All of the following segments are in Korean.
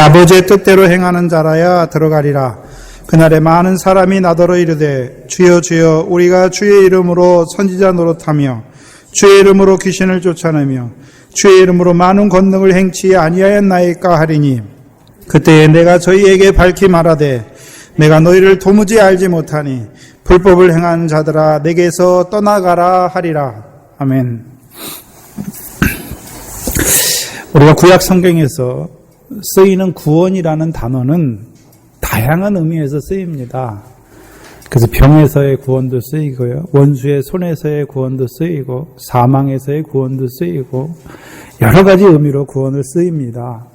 아버지의 뜻대로 행하는 자라야 들어가리라. 그날에 많은 사람이 나더러 이르되 주여 주여 우리가 주의 이름으로 선지자 노릇하며 주의 이름으로 귀신을 쫓아내며 주의 이름으로 많은 권능을 행치 아니하였나이까 하리니 그때에 내가 저희에게 밝히 말하되 내가 너희를 도무지 알지 못하니 불법을 행한 자들아 내게서 떠나가라 하리라. 아멘. 우리가 구약 성경에서 쓰이는 구원이라는 단어는 다양한 의미에서 쓰입니다. 그래서 병에서의 구원도 쓰이고요, 원수의 손에서의 구원도 쓰이고, 사망에서의 구원도 쓰이고, 여러 가지 의미로 구원을 쓰입니다.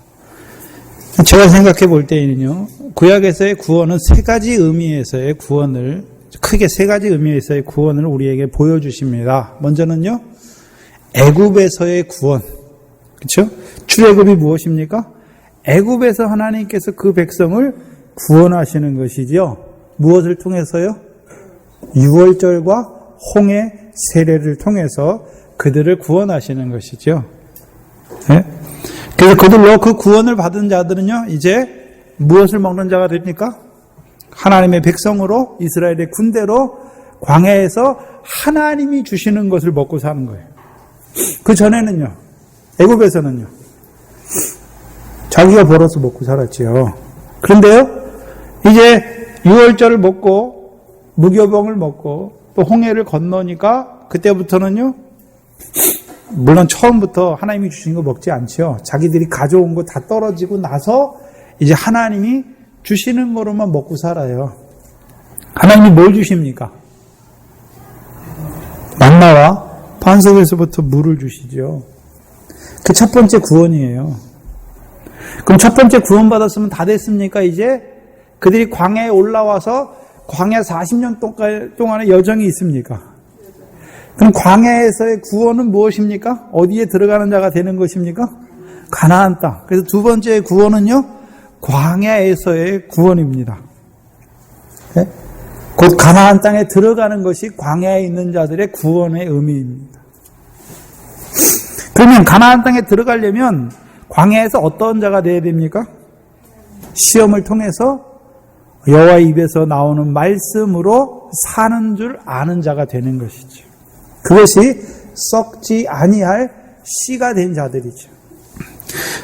제가 생각해 볼 때는요, 구약에서의 구원은 세 가지 의미에서의 구원을, 크게 세 가지 의미에서의 구원을 우리에게 보여주십니다. 먼저는요, 애굽에서의 구원. 그렇죠? 출애굽이 무엇입니까? 애굽에서 하나님께서 그 백성을 구원하시는 것이지요. 무엇을 통해서요? 유월절과 홍해 세례를 통해서 그들을 구원하시는 것이죠. 네? 그래서 그들로 그 구원을 받은 자들은요, 이제 무엇을 먹는 자가 됩니까? 하나님의 백성으로, 이스라엘의 군대로 광야에서 하나님이 주시는 것을 먹고 사는 거예요. 그 전에는요, 애굽에서는요, 자기가 벌어서 먹고 살았지요. 그런데요, 이제 유월절을 먹고 무교병을 먹고 또 홍해를 건너니까 그때부터는요, 물론 처음부터 하나님이 주신 거 먹지 않죠. 자기들이 가져온 거 다 떨어지고 나서 이제 하나님이 주시는 거로만 먹고 살아요. 하나님이 뭘 주십니까? 만나와 반석에서부터 물을 주시죠. 그 첫 번째 구원이에요. 그럼 첫 번째 구원 받았으면 다 됐습니까? 이제 그들이 광야에 올라와서 광야 40년 동안의 여정이 있습니까? 그럼 광야에서의 구원은 무엇입니까? 어디에 들어가는 자가 되는 것입니까? 가나안 땅. 그래서 두 번째 구원은요, 광야에서의 구원입니다. 네? 곧 가나안 땅에 들어가는 것이 광야에 있는 자들의 구원의 의미입니다. 그러면 가나안 땅에 들어가려면 광야에서 어떤 자가 되어야 됩니까? 시험을 통해서 여호와의 입에서 나오는 말씀으로 사는 줄 아는 자가 되는 것이죠. 그것이 썩지 아니할 씨가 된 자들이죠.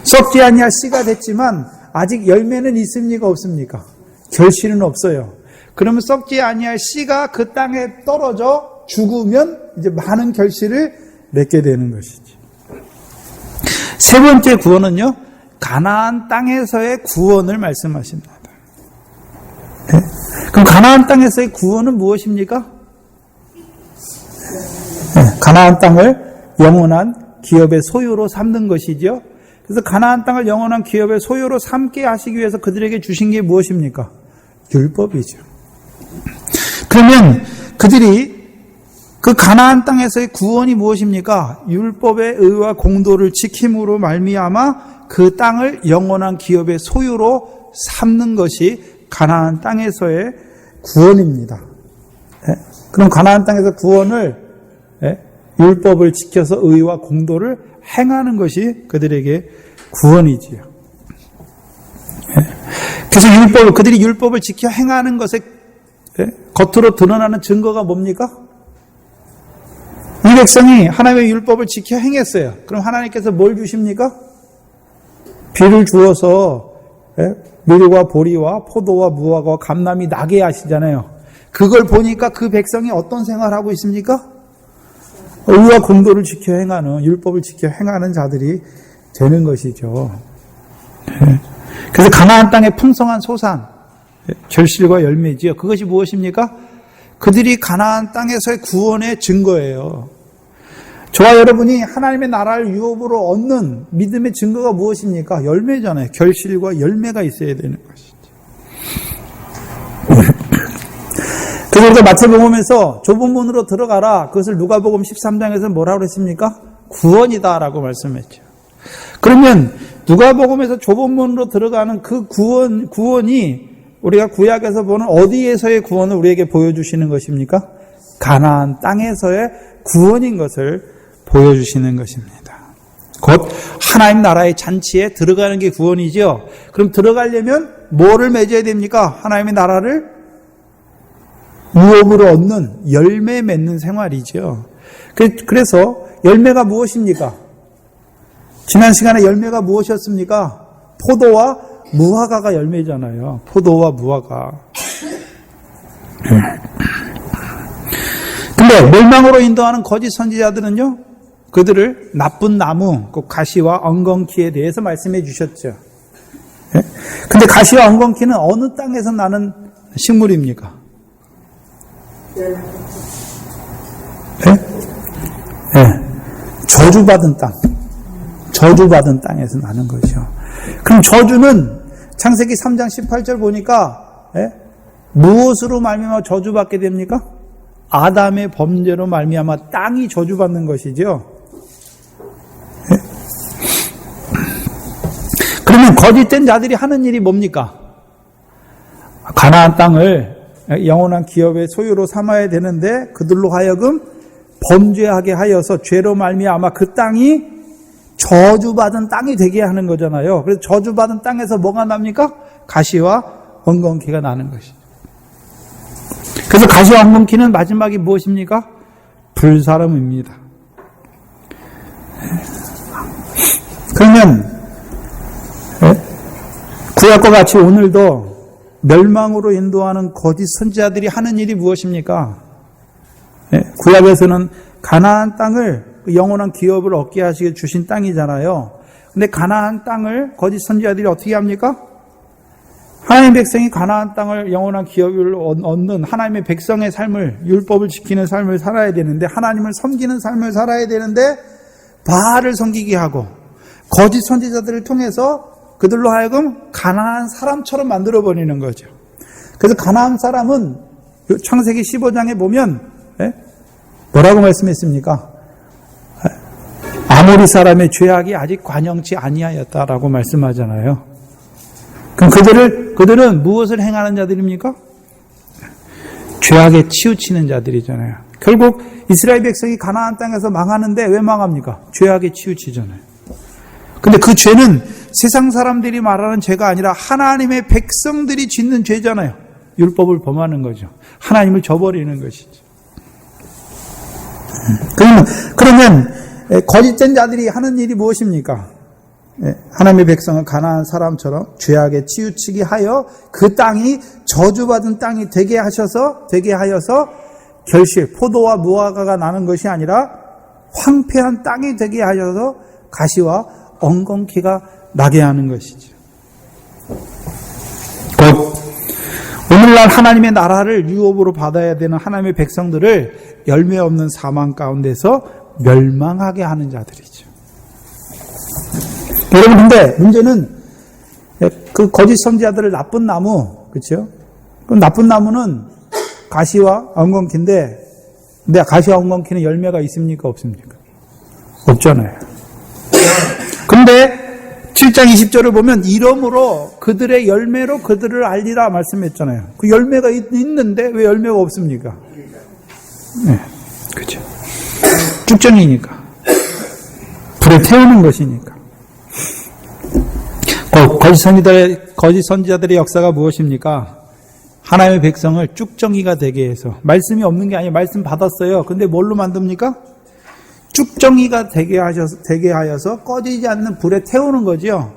썩지 아니할 씨가 됐지만 아직 열매는 있습니까? 없습니까? 결실은 없어요. 그러면 썩지 아니할 씨가 그 땅에 떨어져 죽으면 이제 많은 결실을 맺게 되는 것이죠. 세 번째 구원은요, 가나안 땅에서의 구원을 말씀하십니다. 네? 그럼 가나안 땅에서의 구원은 무엇입니까? 네, 가나안 땅을 영원한 기업의 소유로 삼는 것이죠. 그래서 가나안 땅을 영원한 기업의 소유로 삼게 하시기 위해서 그들에게 주신 게 무엇입니까? 율법이죠. 그러면 그들이 그 가나안 땅에서의 구원이 무엇입니까? 율법의 의와 공도를 지킴으로 말미암아 그 땅을 영원한 기업의 소유로 삼는 것이 가나안 땅에서의 구원입니다. 네? 그럼 가나안 땅에서 구원을, 네? 율법을 지켜서 의와 공도를 행하는 것이 그들에게 구원이지요. 네? 그래서 그들이 율법을 지켜 행하는 것에, 네? 겉으로 드러나는 증거가 뭡니까? 이 백성이 하나님의 율법을 지켜 행했어요. 그럼 하나님께서 뭘 주십니까? 비를 주어서 밀과 보리와 포도와 무화과 감람이 나게 하시잖아요. 그걸 보니까 그 백성이 어떤 생활을 하고 있습니까? 의와 공도를 지켜 행하는, 율법을 지켜 행하는 자들이 되는 것이죠. 그래서 가나안 땅의 풍성한 소산, 결실과 열매지요. 그것이 무엇입니까? 그들이 가나안 땅에서의 구원의 증거예요. 저와 여러분이 하나님의 나라를 유업으로 얻는 믿음의 증거가 무엇입니까? 열매잖아요. 결실과 열매가 있어야 되는 것이죠. 그래서 마태복음에서 좁은 문으로 들어가라. 그것을 누가복음 13장에서 뭐라고 했습니까? 구원이다라고 말씀했죠. 그러면 누가복음에서 좁은 문으로 들어가는 그 구원이 우리가 구약에서 보는 어디에서의 구원을 우리에게 보여주시는 것입니까? 가나안 땅에서의 구원인 것을 보여주시는 것입니다. 곧 하나님 나라의 잔치에 들어가는 게 구원이죠. 그럼 들어가려면 뭐를 맺어야 됩니까? 하나님의 나라를 유업으로 얻는 열매 맺는 생활이죠. 그래서 열매가 무엇입니까? 지난 시간에 열매가 무엇이었습니까? 포도와 무화과가 열매잖아요. 포도와 무화과. 근데 멸망으로 인도하는 거짓 선지자들은요, 그들을 나쁜 나무, 그 가시와 엉겅퀴에 대해서 말씀해 주셨죠. 근데 가시와 엉겅퀴는 어느 땅에서 나는 식물입니까? 저주받은 땅. 저주받은 땅에서 나는 거죠. 그럼 저주는 창세기 3장 18절 보니까 무엇으로 말미암아 저주받게 됩니까? 아담의 범죄로 말미암아 땅이 저주받는 것이죠. 그러면 거짓된 자들이 하는 일이 뭡니까? 가나안 땅을 영원한 기업의 소유로 삼아야 되는데 그들로 하여금 범죄하게 하여서 죄로 말미암아 그 땅이 저주받은 땅이 되게 하는 거잖아요. 그래서 저주받은 땅에서 뭐가 납니까? 가시와 엉겅퀴가 나는 것이죠. 그래서 가시와 엉겅퀴는 마지막이 무엇입니까? 불사름입니다. 그러면 구약과 같이 오늘도 멸망으로 인도하는 거짓 선지자들이 하는 일이 무엇입니까? 구약에서는 가나안 땅을 영원한 기업을 얻게 하시게 주신 땅이잖아요. 근데 가나안 땅을 거짓 선지자들이 어떻게 합니까? 하나님의 백성이 가나안 땅을 영원한 기업을 얻는 하나님의 백성의 삶을, 율법을 지키는 삶을 살아야 되는데, 하나님을 섬기는 삶을 살아야 되는데 바알을 섬기게 하고 거짓 선지자들을 통해서 그들로 하여금 가나안 사람처럼 만들어버리는 거죠. 그래서 가나안 사람은 창세기 15장에 보면 뭐라고 말씀했습니까? 아모리 사람의 죄악이 아직 관영치 아니하였다라고 말씀하잖아요. 그럼 그들은 무엇을 행하는 자들입니까? 죄악에 치우치는 자들이잖아요. 결국 이스라엘 백성이 가나안 땅에서 망하는데 왜 망합니까? 죄악에 치우치잖아요. 근데 그 죄는 세상 사람들이 말하는 죄가 아니라 하나님의 백성들이 짓는 죄잖아요. 율법을 범하는 거죠. 하나님을 저버리는 것이죠. 그러면 거짓된 자들이 하는 일이 무엇입니까? 하나님의 백성을 가나안 사람처럼 죄악에 치우치게 하여 그 땅이 저주받은 땅이 되게 하여서 결실, 포도와 무화과가 나는 것이 아니라 황폐한 땅이 되게 하여서 가시와 엉겅퀴가 나게 하는 것이죠. 곧 오늘날 하나님의 나라를 유업으로 받아야 되는 하나님의 백성들을 열매 없는 사망 가운데서 멸망하게 하는 자들이죠. 여러분, 근데 문제는 그 거짓 선지자들을 나쁜 나무, 그렇죠? 그럼 나쁜 나무는 가시와 엉겅퀴인데, 근데 가시와 엉겅퀴는 열매가 있습니까, 없습니까? 없잖아요. 근데 7장 20절을 보면 이러므로 그들의 열매로 그들을 알리라 말씀했잖아요. 그 열매가 있는데 왜 열매가 없습니까? 네, 그렇죠. 쭉정이니까. 불에 태우는 것이니까. 거짓 선지자들의 역사가 무엇입니까? 하나님의 백성을 쭉정이가 되게 해서, 말씀이 없는 게 아니에요. 말씀 받았어요. 근데 뭘로 만듭니까? 쭉정이가 되게 하여서 꺼지지 않는 불에 태우는 거죠.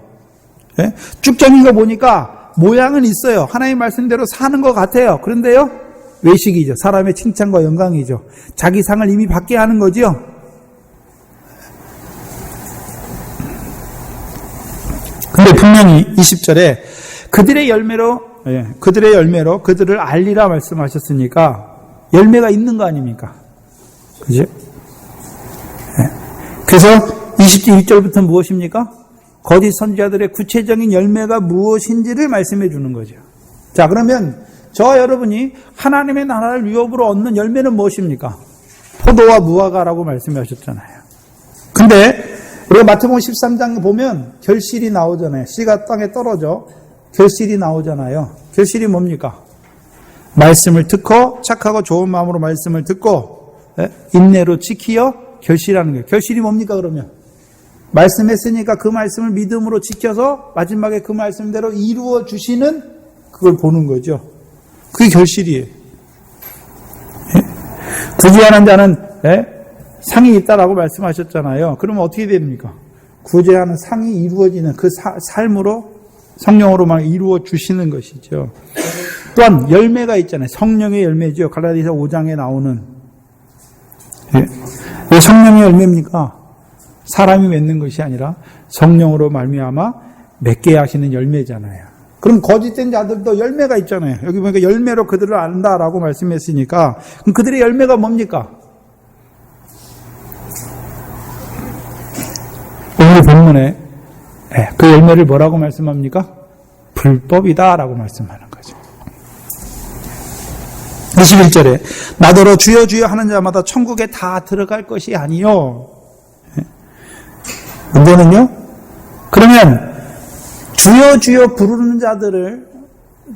네? 쭉정이가 보니까 모양은 있어요. 하나님 말씀대로 사는 것 같아요. 그런데요, 외식이죠. 사람의 칭찬과 영광이죠. 자기 상을 이미 받게 하는 거죠. 근데 분명히 20절에 그들의 열매로 그들을 알리라 말씀하셨으니까 열매가 있는 거 아닙니까? 그죠? 그래서 21절부터 무엇입니까? 거짓 선지자들의 구체적인 열매가 무엇인지를 말씀해 주는 거죠. 자, 그러면 저와 여러분이 하나님의 나라를 유업으로 얻는 열매는 무엇입니까? 포도와 무화과라고 말씀하셨잖아요. 근데 우리가 마태복음 13장에 보면 결실이 나오잖아요. 씨가 땅에 떨어져 결실이 나오잖아요. 결실이 뭡니까? 말씀을 듣고 착하고 좋은 마음으로 말씀을 듣고 인내로 지키어 결실하는 거예요. 결실이 뭡니까 그러면? 말씀했으니까 그 말씀을 믿음으로 지켜서 마지막에 그 말씀대로 이루어 주시는 그걸 보는 거죠. 그게 결실이에요. 예? 구제하는 자는 상이 있다라고 말씀하셨잖아요. 그러면 어떻게 됩니까? 구제하는 상이 이루어지는 그 삶으로 성령으로 막 이루어 주시는 것이죠. 또한 열매가 있잖아요. 성령의 열매죠. 갈라디아서 5장에 나오는. 왜 성령의 열매입니까? 사람이 맺는 것이 아니라 성령으로 말미암아 맺게 하시는 열매잖아요. 그럼 거짓된 자들도 열매가 있잖아요. 여기 보니까 열매로 그들을 안다라고 말씀했으니까 그럼 그들의 열매가 뭡니까? 오늘 본문에 그 열매를 뭐라고 말씀합니까? 불법이다라고 말씀하는 거죠. 21절에 나더러 주여 주여 하는 자마다 천국에 다 들어갈 것이 아니요. 문제는요? 그러면 주여 주여 부르는 자들을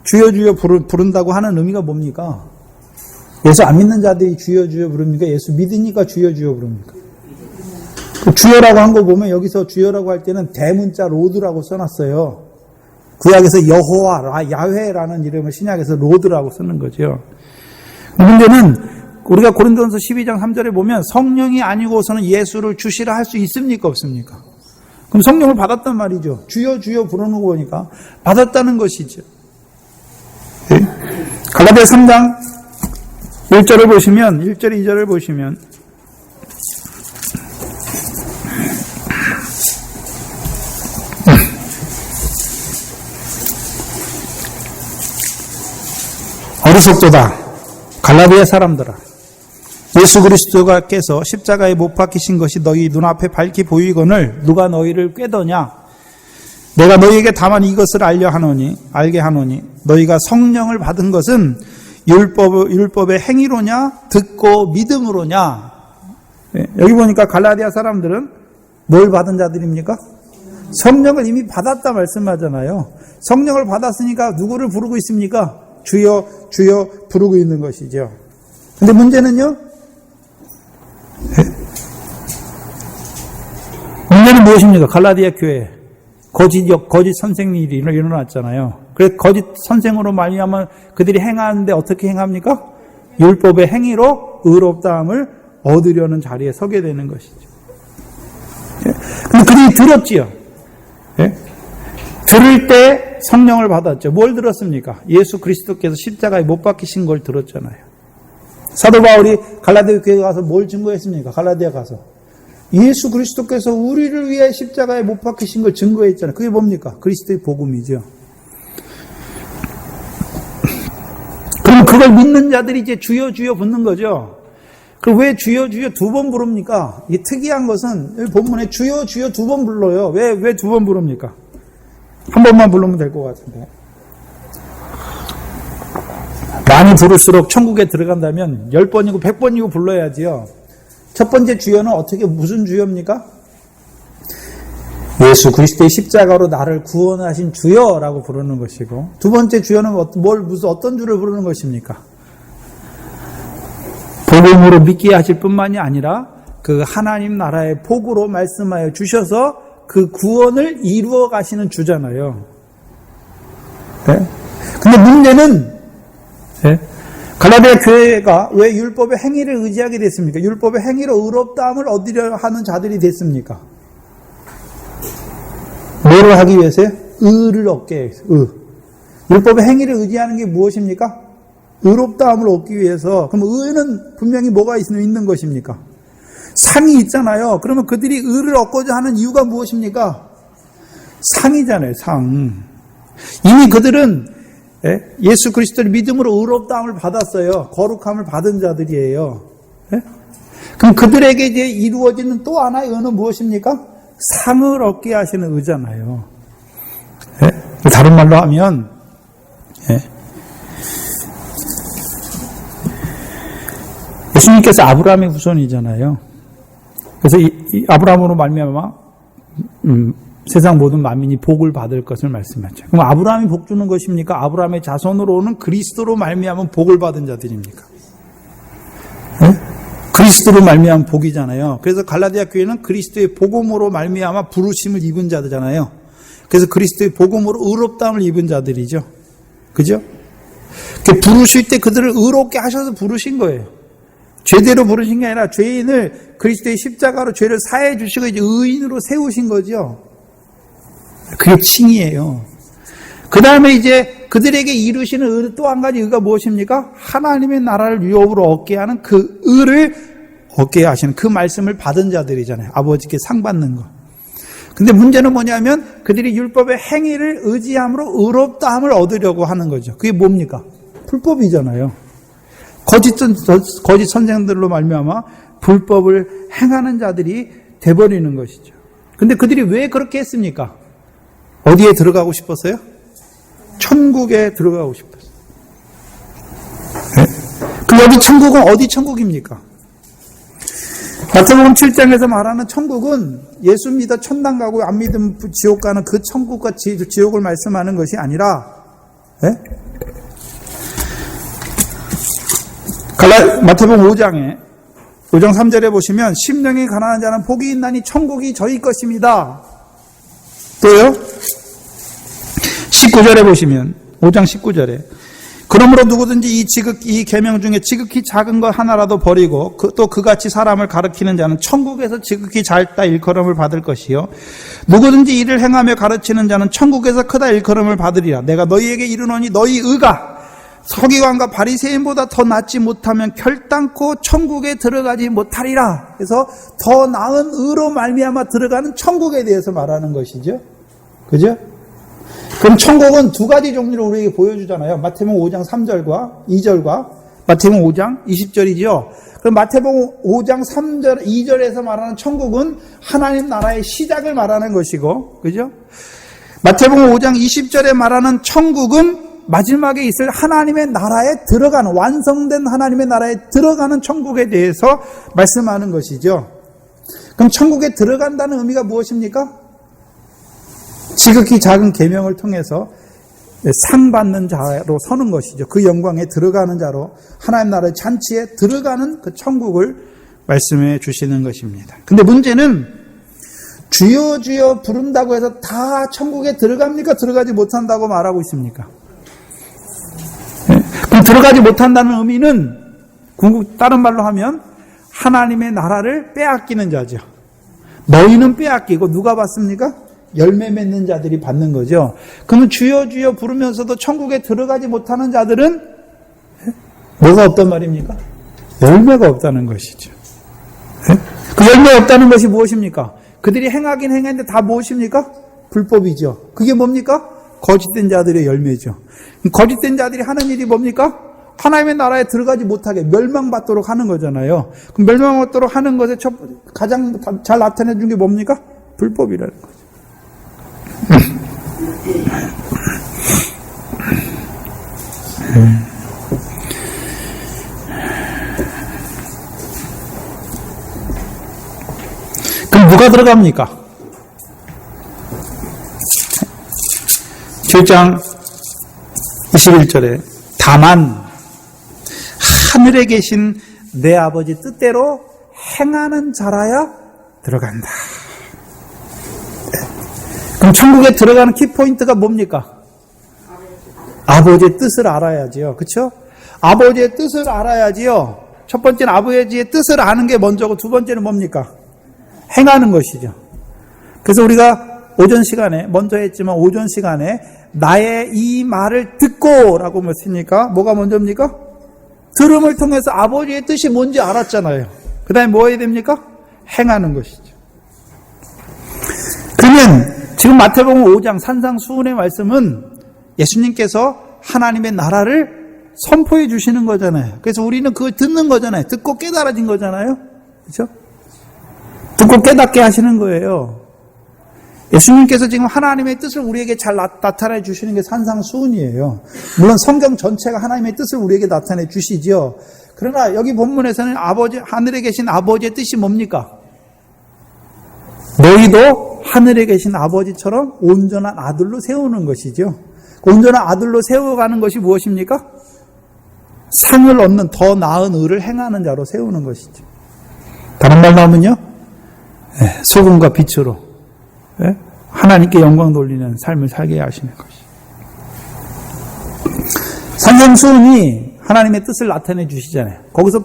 주여 주여 부른다고 하는 의미가 뭡니까? 예수 안 믿는 자들이 주여 주여 부릅니까? 예수 믿으니까 주여 주여 부릅니까? 그 주여라고 한 거 보면 여기서 주여라고 할 때는 대문자 로드라고 써놨어요. 구약에서 여호와, 야훼라는 이름을 신약에서 로드라고 쓰는 거죠. 문제는 우리가 고린도전서 12장 3절에 보면 성령이 아니고서는 예수를 주시라 할 수 있습니까? 없습니까? 그럼 성령을 받았단 말이죠. 주여 주여 부르는 거 보니까 받았다는 것이죠. 갈라디아 3장 1절을 보시면 1절 2절을 보시면 어리석도다 갈라디아 사람들아 예수 그리스도께서 십자가에 못 박히신 것이 너희 눈앞에 밝히 보이거늘 누가 너희를 꾀더냐 내가 너희에게 다만 이것을 알게 하노니 너희가 성령을 받은 것은 율법의 행위로냐 듣고 믿음으로냐. 여기 보니까 갈라디아 사람들은 뭘 받은 자들입니까? 성령을 이미 받았다 말씀하잖아요. 성령을 받았으니까 누구를 부르고 있습니까? 주여 주여 부르고 있는 것이죠. 근데 문제는요? 문제는 무엇입니까? 갈라디아 교회 거짓 선생님이 일어났잖아요. 그래서 거짓 선생으로 말미암아 그들이 행하는데 어떻게 행합니까? 율법의 행위로 의롭다함을 얻으려는 자리에 서게 되는 것이죠. 근데 그들이 들었지요. 들을 때 성령을 받았죠. 뭘 들었습니까? 예수 그리스도께서 십자가에 못 박히신 걸 들었잖아요. 사도 바울이 갈라디아 교회에 가서 뭘 증거했습니까? 갈라디아 가서 예수 그리스도께서 우리를 위해 십자가에 못 박히신 걸 증거했잖아요. 그게 뭡니까? 그리스도의 복음이죠. 그럼 그걸 믿는 자들이 이제 주여 주여 붙는 거죠. 그럼 왜 주여 주여 두 번 부릅니까? 이게 특이한 것은 여기 본문에 주여 주여 두 번 불러요. 왜 두 번 부릅니까? 한 번만 부르면 될 것 같은데. 많이 부를수록 천국에 들어간다면 10번이고 100번이고 불러야지요. 첫 번째 주여는 무슨 주여입니까? 예수 그리스도의 십자가로 나를 구원하신 주여라고 부르는 것이고, 두 번째 주여는 어떤 주를 부르는 것입니까? 복음으로 믿게 하실 뿐만이 아니라 그 하나님 나라의 복으로 말씀하여 주셔서 그 구원을 이루어 가시는 주잖아요. 네? 근데 문제는 갈라디아 교회가 왜 율법의 행위를 의지하게 됐습니까? 율법의 행위로 의롭다함을 얻으려 하는 자들이 됐습니까? 뭐를 하기 위해서요? 의를 얻게 해서 율법의 행위를 의지하는 게 무엇입니까? 의롭다함을 얻기 위해서. 그럼 의는 분명히 뭐가 있는 것입니까? 상이 있잖아요. 그러면 그들이 의를 얻고자 하는 이유가 무엇입니까? 상이잖아요. 상. 이미 그들은 예수 그리스도를 믿음으로 의롭다함을 받았어요. 거룩함을 받은 자들이에요. 그럼 그들에게 이제 이루어지는 또 하나의 의는 무엇입니까? 상을 얻게 하시는 의잖아요. 다른 말로 하면 예수님께서 아브라함의 후손이잖아요. 그래서 이 아브라함으로 말미암아 세상 모든 만민이 복을 받을 것을 말씀하죠. 그럼 아브라함이 복 주는 것입니까? 아브라함의 자손으로 오는 그리스도로 말미암아 복을 받은 자들입니까? 그리스도로 말미암은 복이잖아요. 그래서 갈라디아 교회는 그리스도의 복음으로 말미암아 부르심을 입은 자들잖아요. 그래서 그리스도의 복음으로 의롭다함을 입은 자들이죠. 그죠? 부르실 때 그들을 의롭게 하셔서 부르신 거예요. 죄대로 부르신 게 아니라 죄인을 그리스도의 십자가로 죄를 사해 주시고 이제 의인으로 세우신 거죠. 그게 칭이에요. 그 다음에 이제 그들에게 이루시는 의, 또 한 가지 의가 무엇입니까? 하나님의 나라를 유업으로 얻게 하는 그 의를 얻게 하시는 그 말씀을 받은 자들이잖아요. 아버지께 상 받는 거. 근데 문제는 뭐냐면 그들이 율법의 행위를 의지함으로 의롭다함을 얻으려고 하는 거죠. 그게 뭡니까? 불법이잖아요. 거짓 선생들로 말미암아 불법을 행하는 자들이 돼버리는 것이죠. 근데 그들이 왜 그렇게 했습니까? 어디에 들어가고 싶었어요? 천국에 들어가고 싶었어요. 네? 그럼 여기 천국은 어디 천국입니까? 마태복음 7장에서 말하는 천국은 예수 믿어 천당 가고 안 믿으면 지옥 가는 그 천국과 지옥을 말씀하는 것이 아니라, 네? 마태복음 5장 3절에 보시면 심령이 가난한 자는 복이 있나니 천국이 저희 것입니다. 또요 19절에 보시면 5장 19절에 그러므로 누구든지 이 계명 중에 지극히 작은 것 하나라도 버리고 또 그같이 사람을 가르치는 자는 천국에서 지극히 작다 일컬음을 받을 것이요 누구든지 이를 행하며 가르치는 자는 천국에서 크다 일컬음을 받으리라. 내가 너희에게 이르노니 너희 의가 서기관과 바리새인보다 더 낫지 못하면 결단코 천국에 들어가지 못하리라. 그래서 더 나은 의로 말미암아 들어가는 천국에 대해서 말하는 것이죠. 그죠? 그럼 천국은 두 가지 종류를 우리에게 보여주잖아요. 마태복음 5장 3절과 2절과 마태복음 5장 20절이죠. 그럼 마태복음 5장 3절, 2절에서 말하는 천국은 하나님 나라의 시작을 말하는 것이고, 그죠? 마태복음 5장 20절에 말하는 천국은 마지막에 있을 하나님의 나라에 들어가는, 완성된 하나님의 나라에 들어가는 천국에 대해서 말씀하는 것이죠. 그럼 천국에 들어간다는 의미가 무엇입니까? 지극히 작은 계명을 통해서 상 받는 자로 서는 것이죠. 그 영광에 들어가는 자로 하나님 나라의 잔치에 들어가는 그 천국을 말씀해 주시는 것입니다. 근데 문제는 주여 주여 부른다고 해서 다 천국에 들어갑니까? 들어가지 못한다고 말하고 있습니까? 그럼 들어가지 못한다는 의미는 다른 말로 하면 하나님의 나라를 빼앗기는 자죠. 너희는 빼앗기고 누가 받습니까? 열매 맺는 자들이 받는 거죠. 그러면 주여 주여 부르면서도 천국에 들어가지 못하는 자들은 뭐가 없단 말입니까? 열매가 없다는 것이죠. 그 열매 없다는 것이 무엇입니까? 그들이 행하긴 행했는데 다 무엇입니까? 불법이죠. 그게 뭡니까? 거짓된 자들의 열매죠. 거짓된 자들이 하는 일이 뭡니까? 하나님의 나라에 들어가지 못하게 멸망받도록 하는 거잖아요. 그럼 멸망받도록 하는 것에 가장 잘 나타내 준 게 뭡니까? 불법이라는 거죠. 그럼 누가 들어갑니까? 7장 21절에 다만 하늘에 계신 내 아버지 뜻대로 행하는 자라야 들어간다. 그럼 천국에 들어가는 키포인트가 뭡니까? 아버지의 뜻을 알아야지요. 그렇죠? 아버지의 뜻을 알아야지요. 첫 번째는 아버지의 뜻을 아는 게 먼저고 두 번째는 뭡니까? 행하는 것이죠. 그래서 우리가 오전 시간에 먼저 했지만 오전 시간에 나의 이 말을 듣고 라고 했으니까 뭐가 먼저입니까? 들음을 통해서 아버지의 뜻이 뭔지 알았잖아요. 그 다음에 뭐 해야 됩니까? 행하는 것이죠. 그러면 지금 마태복음 5장 산상수훈의 말씀은 예수님께서 하나님의 나라를 선포해 주시는 거잖아요. 그래서 우리는 그걸 듣는 거잖아요. 듣고 깨달아진 거잖아요. 그렇죠? 듣고 깨닫게 하시는 거예요. 예수님께서 지금 하나님의 뜻을 우리에게 잘 나타내 주시는 게 산상수훈이에요. 물론 성경 전체가 하나님의 뜻을 우리에게 나타내 주시죠. 그러나 여기 본문에서는 하늘에 계신 아버지의 뜻이 뭡니까? 너희도 하늘에 계신 아버지처럼 온전한 아들로 세우는 것이죠. 온전한 아들로 세워가는 것이 무엇입니까? 상을 얻는 더 나은 의를 행하는 자로 세우는 것이죠. 다른 말로 하면요, 소금과 빛으로 하나님께 영광 돌리는 삶을 살게 하시는 것이. 산상수훈이 하나님의 뜻을 나타내 주시잖아요. 거기서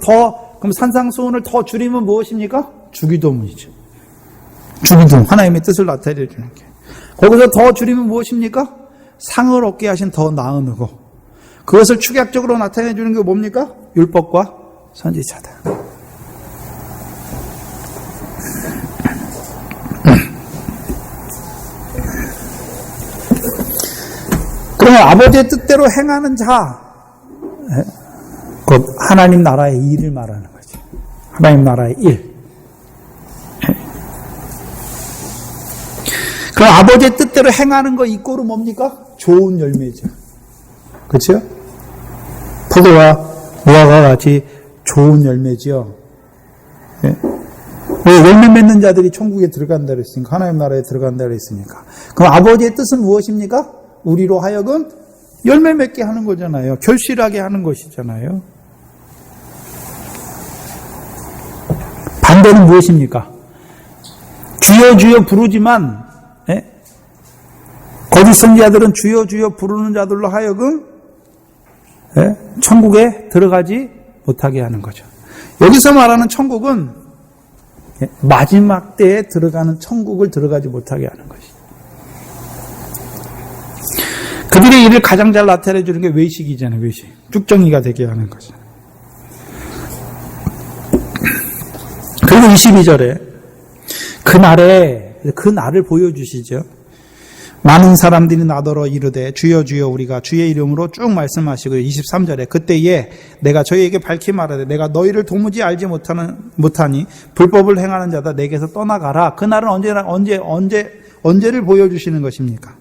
그럼 산상수훈을 더 줄이면 무엇입니까? 주기도문이죠. 주기도문, 하나님의 뜻을 나타내 주는 게. 거기서 더 줄이면 무엇입니까? 상을 얻게 하신 더 나은 의고. 그것을 축약적으로 나타내 주는 게 뭡니까? 율법과 선지자다. 그러면 아버지의 뜻대로 행하는 자, 곧 하나님 나라의 일을 말하는 거죠. 하나님 나라의 일. 그럼 아버지의 뜻대로 행하는 거 이꼬르 뭡니까? 좋은 열매죠. 그렇죠? 포도와 무화과 같이 좋은 열매죠. 왜 열매 맺는 자들이 천국에 들어간다 그랬으니까, 하나님 나라에 들어간다 그랬으니까. 그럼 아버지의 뜻은 무엇입니까? 우리로 하여금 열매 맺게 하는 거잖아요. 결실하게 하는 것이잖아요. 반대는 무엇입니까? 주여 주여 부르지만 거짓 선지자들은 주여 주여 부르는 자들로 하여금 천국에 들어가지 못하게 하는 거죠. 여기서 말하는 천국은 마지막 때에 들어가는 천국을 들어가지 못하게 하는 것이죠. 그들의 일을 가장 잘 나타내 주는 게 외식이잖아요. 외식. 쭉정이가 되게 하는 거죠. 그리고 22절에 그 날을 보여주시죠. 많은 사람들이 나더러 이르되 주여 주여 우리가 주의 이름으로 쭉 말씀하시고요. 23절에 그때에 내가 저희에게 밝히 말하되 내가 너희를 도무지 알지 못하니 불법을 행하는 자다 내게서 떠나가라. 그 날은 언제를 보여주시는 것입니까?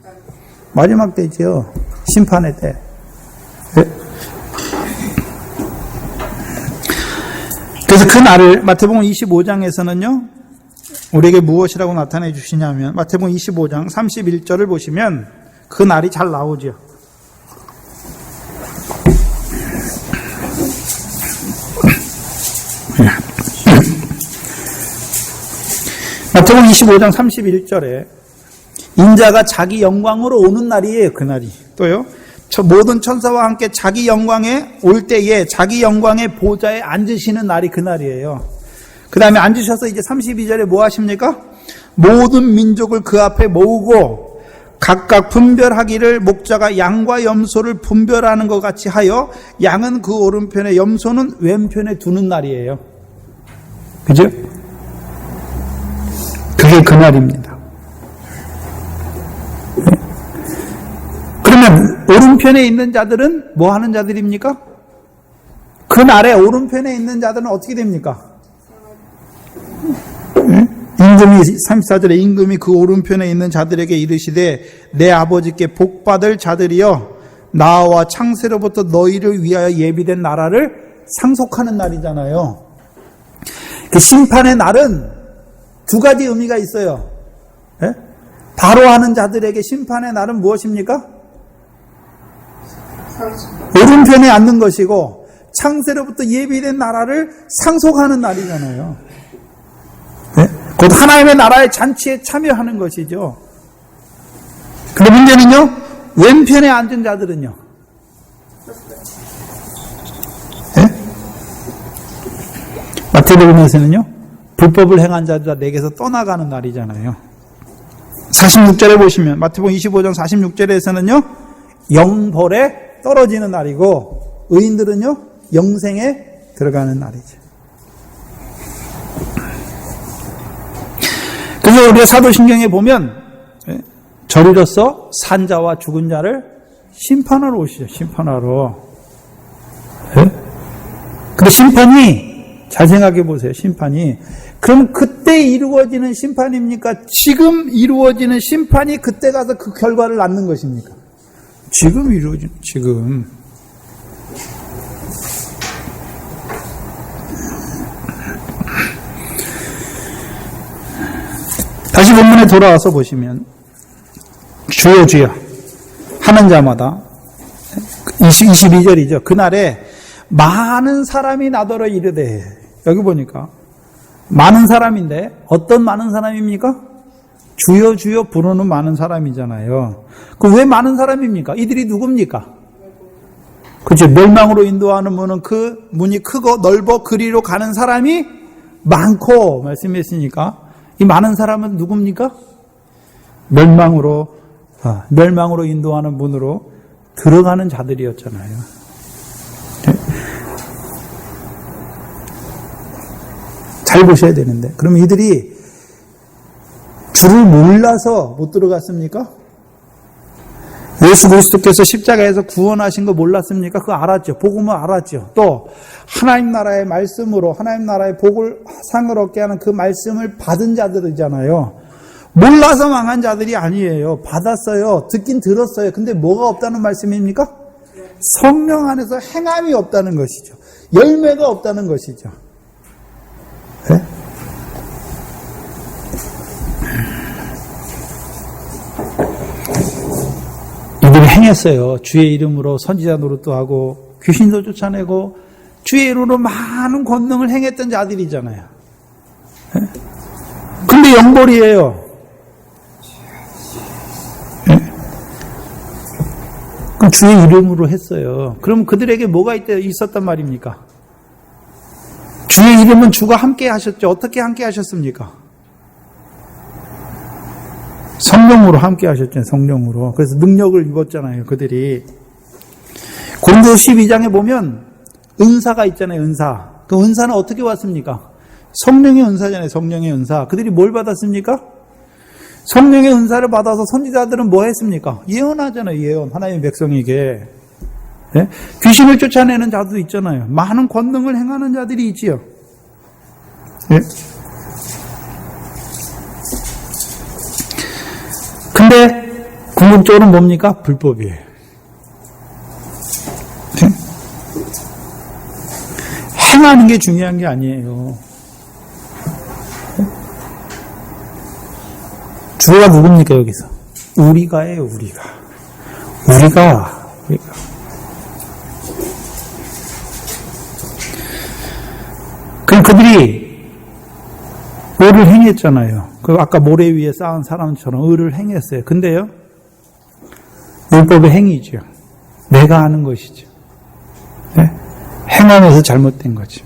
마지막 때죠. 심판의 때. 그래서 그 날을 마태복음 25장에서는요. 우리에게 무엇이라고 나타내 주시냐면 마태복음 25장 31절을 보시면 그 날이 잘 나오죠. 마태복음 25장 31절에 인자가 자기 영광으로 오는 날이에요. 그 날이. 또요. 모든 천사와 함께 자기 영광에 올 때에 자기 영광의 보좌에 앉으시는 날이 그 날이에요. 그 다음에 앉으셔서 이제 32절에 뭐 하십니까? 모든 민족을 그 앞에 모으고 각각 분별하기를 목자가 양과 염소를 분별하는 것 같이 하여 양은 그 오른편에 염소는 왼편에 두는 날이에요. 그죠? 그게 그 날입니다. 그러면 오른편에 있는 자들은 뭐 하는 자들입니까? 그 날에 오른편에 있는 자들은 어떻게 됩니까? 임금이 34절에 임금이 그 오른편에 있는 자들에게 이르시되 내 아버지께 복받을 자들이여 나와 창세로부터 너희를 위하여 예비된 나라를 상속하는 날이잖아요. 그 심판의 날은 두 가지 의미가 있어요. 바로 하는 자들에게 심판의 날은 무엇입니까? 오른편에 앉는 것이고 창세로부터 예비된 나라를 상속하는 날이잖아요. 곧 하나님의 나라의 잔치에 참여하는 것이죠. 근데 문제는요, 왼편에 앉은 자들은요. 마태복음에서는요, 불법을 행한 자들 내게서 떠나가는 날이잖아요. 46절에 보시면, 마태복음 25장 46절에서는요, 영벌에 떨어지는 날이고, 의인들은요, 영생에 들어가는 날이죠. 그래서 우리가 사도신경에 보면 저리로서 산 자와 죽은 자를 심판하러 오시죠. 심판하러. 근데 심판이 잘 생각해 보세요. 심판이 그럼 그때 이루어지는 심판입니까? 지금 이루어지는 심판이 그때 가서 그 결과를 낳는 것입니까? 지금 이루어지는 지금. 다시 본문에 돌아와서 보시면 주여 주여 하는 자마다 22절이죠. 그날에 많은 사람이 나더러 이르되 여기 보니까 많은 사람인데 어떤 많은 사람입니까? 주여 주여 부르는 많은 사람이잖아요. 그 왜 많은 사람입니까? 이들이 누굽니까? 그죠? 멸망으로 인도하는 문은 그 문이 크고 넓어 그리로 가는 사람이 많고 말씀했으니까 이 많은 사람은 누굽니까? 멸망으로 인도하는 문으로 들어가는 자들이었잖아요. 잘 보셔야 되는데 그러면 이들이 주를 몰라서 못 들어갔습니까? 예수 그리스도께서 십자가에서 구원하신 거 몰랐습니까? 그거 알았죠. 복음을 알았죠. 또 하나님 나라의 말씀으로 하나님 나라의 복을 상을 얻게 하는 그 말씀을 받은 자들이잖아요. 몰라서 망한 자들이 아니에요. 받았어요. 듣긴 들었어요. 근데 뭐가 없다는 말씀입니까? 성령 안에서 행함이 없다는 것이죠. 열매가 없다는 것이죠. 네? 이들이 행했어요. 주의 이름으로 선지자 노릇도 하고 귀신도 쫓아내고 주의 이름으로 많은 권능을 행했던 자들이잖아요. 네? 근데 영벌이에요. 네? 그럼 주의 이름으로 했어요. 그럼 그들에게 뭐가 있었단 말입니까? 주의 이름은 주가 함께 하셨죠. 어떻게 함께 하셨습니까? 성령으로 함께 하셨잖아요. 성령으로. 그래서 능력을 입었잖아요. 그들이. 고린도서 12장에 보면 은사가 있잖아요. 은사. 그 은사는 어떻게 왔습니까? 성령의 은사잖아요. 성령의 은사. 그들이 뭘 받았습니까? 성령의 은사를 받아서 선지자들은 뭐 했습니까? 예언하잖아요. 예언. 하나님의 백성에게. 네? 귀신을 쫓아내는 자도 있잖아요. 많은 권능을 행하는 자들이 있지요. 네? 근데 궁극적으로 뭡니까? 불법이에요. 네? 행하는 게 중요한 게 아니에요. 네? 주가 누굽니까 여기서? 우리가예요. 우리가. 그럼 그들이 의를 행했잖아요. 그 아까 모래 위에 쌓은 사람처럼 의를 행했어요. 근데요, 율법의 행위죠. 내가 하는 것이죠. 네? 행하면서 잘못된 거죠.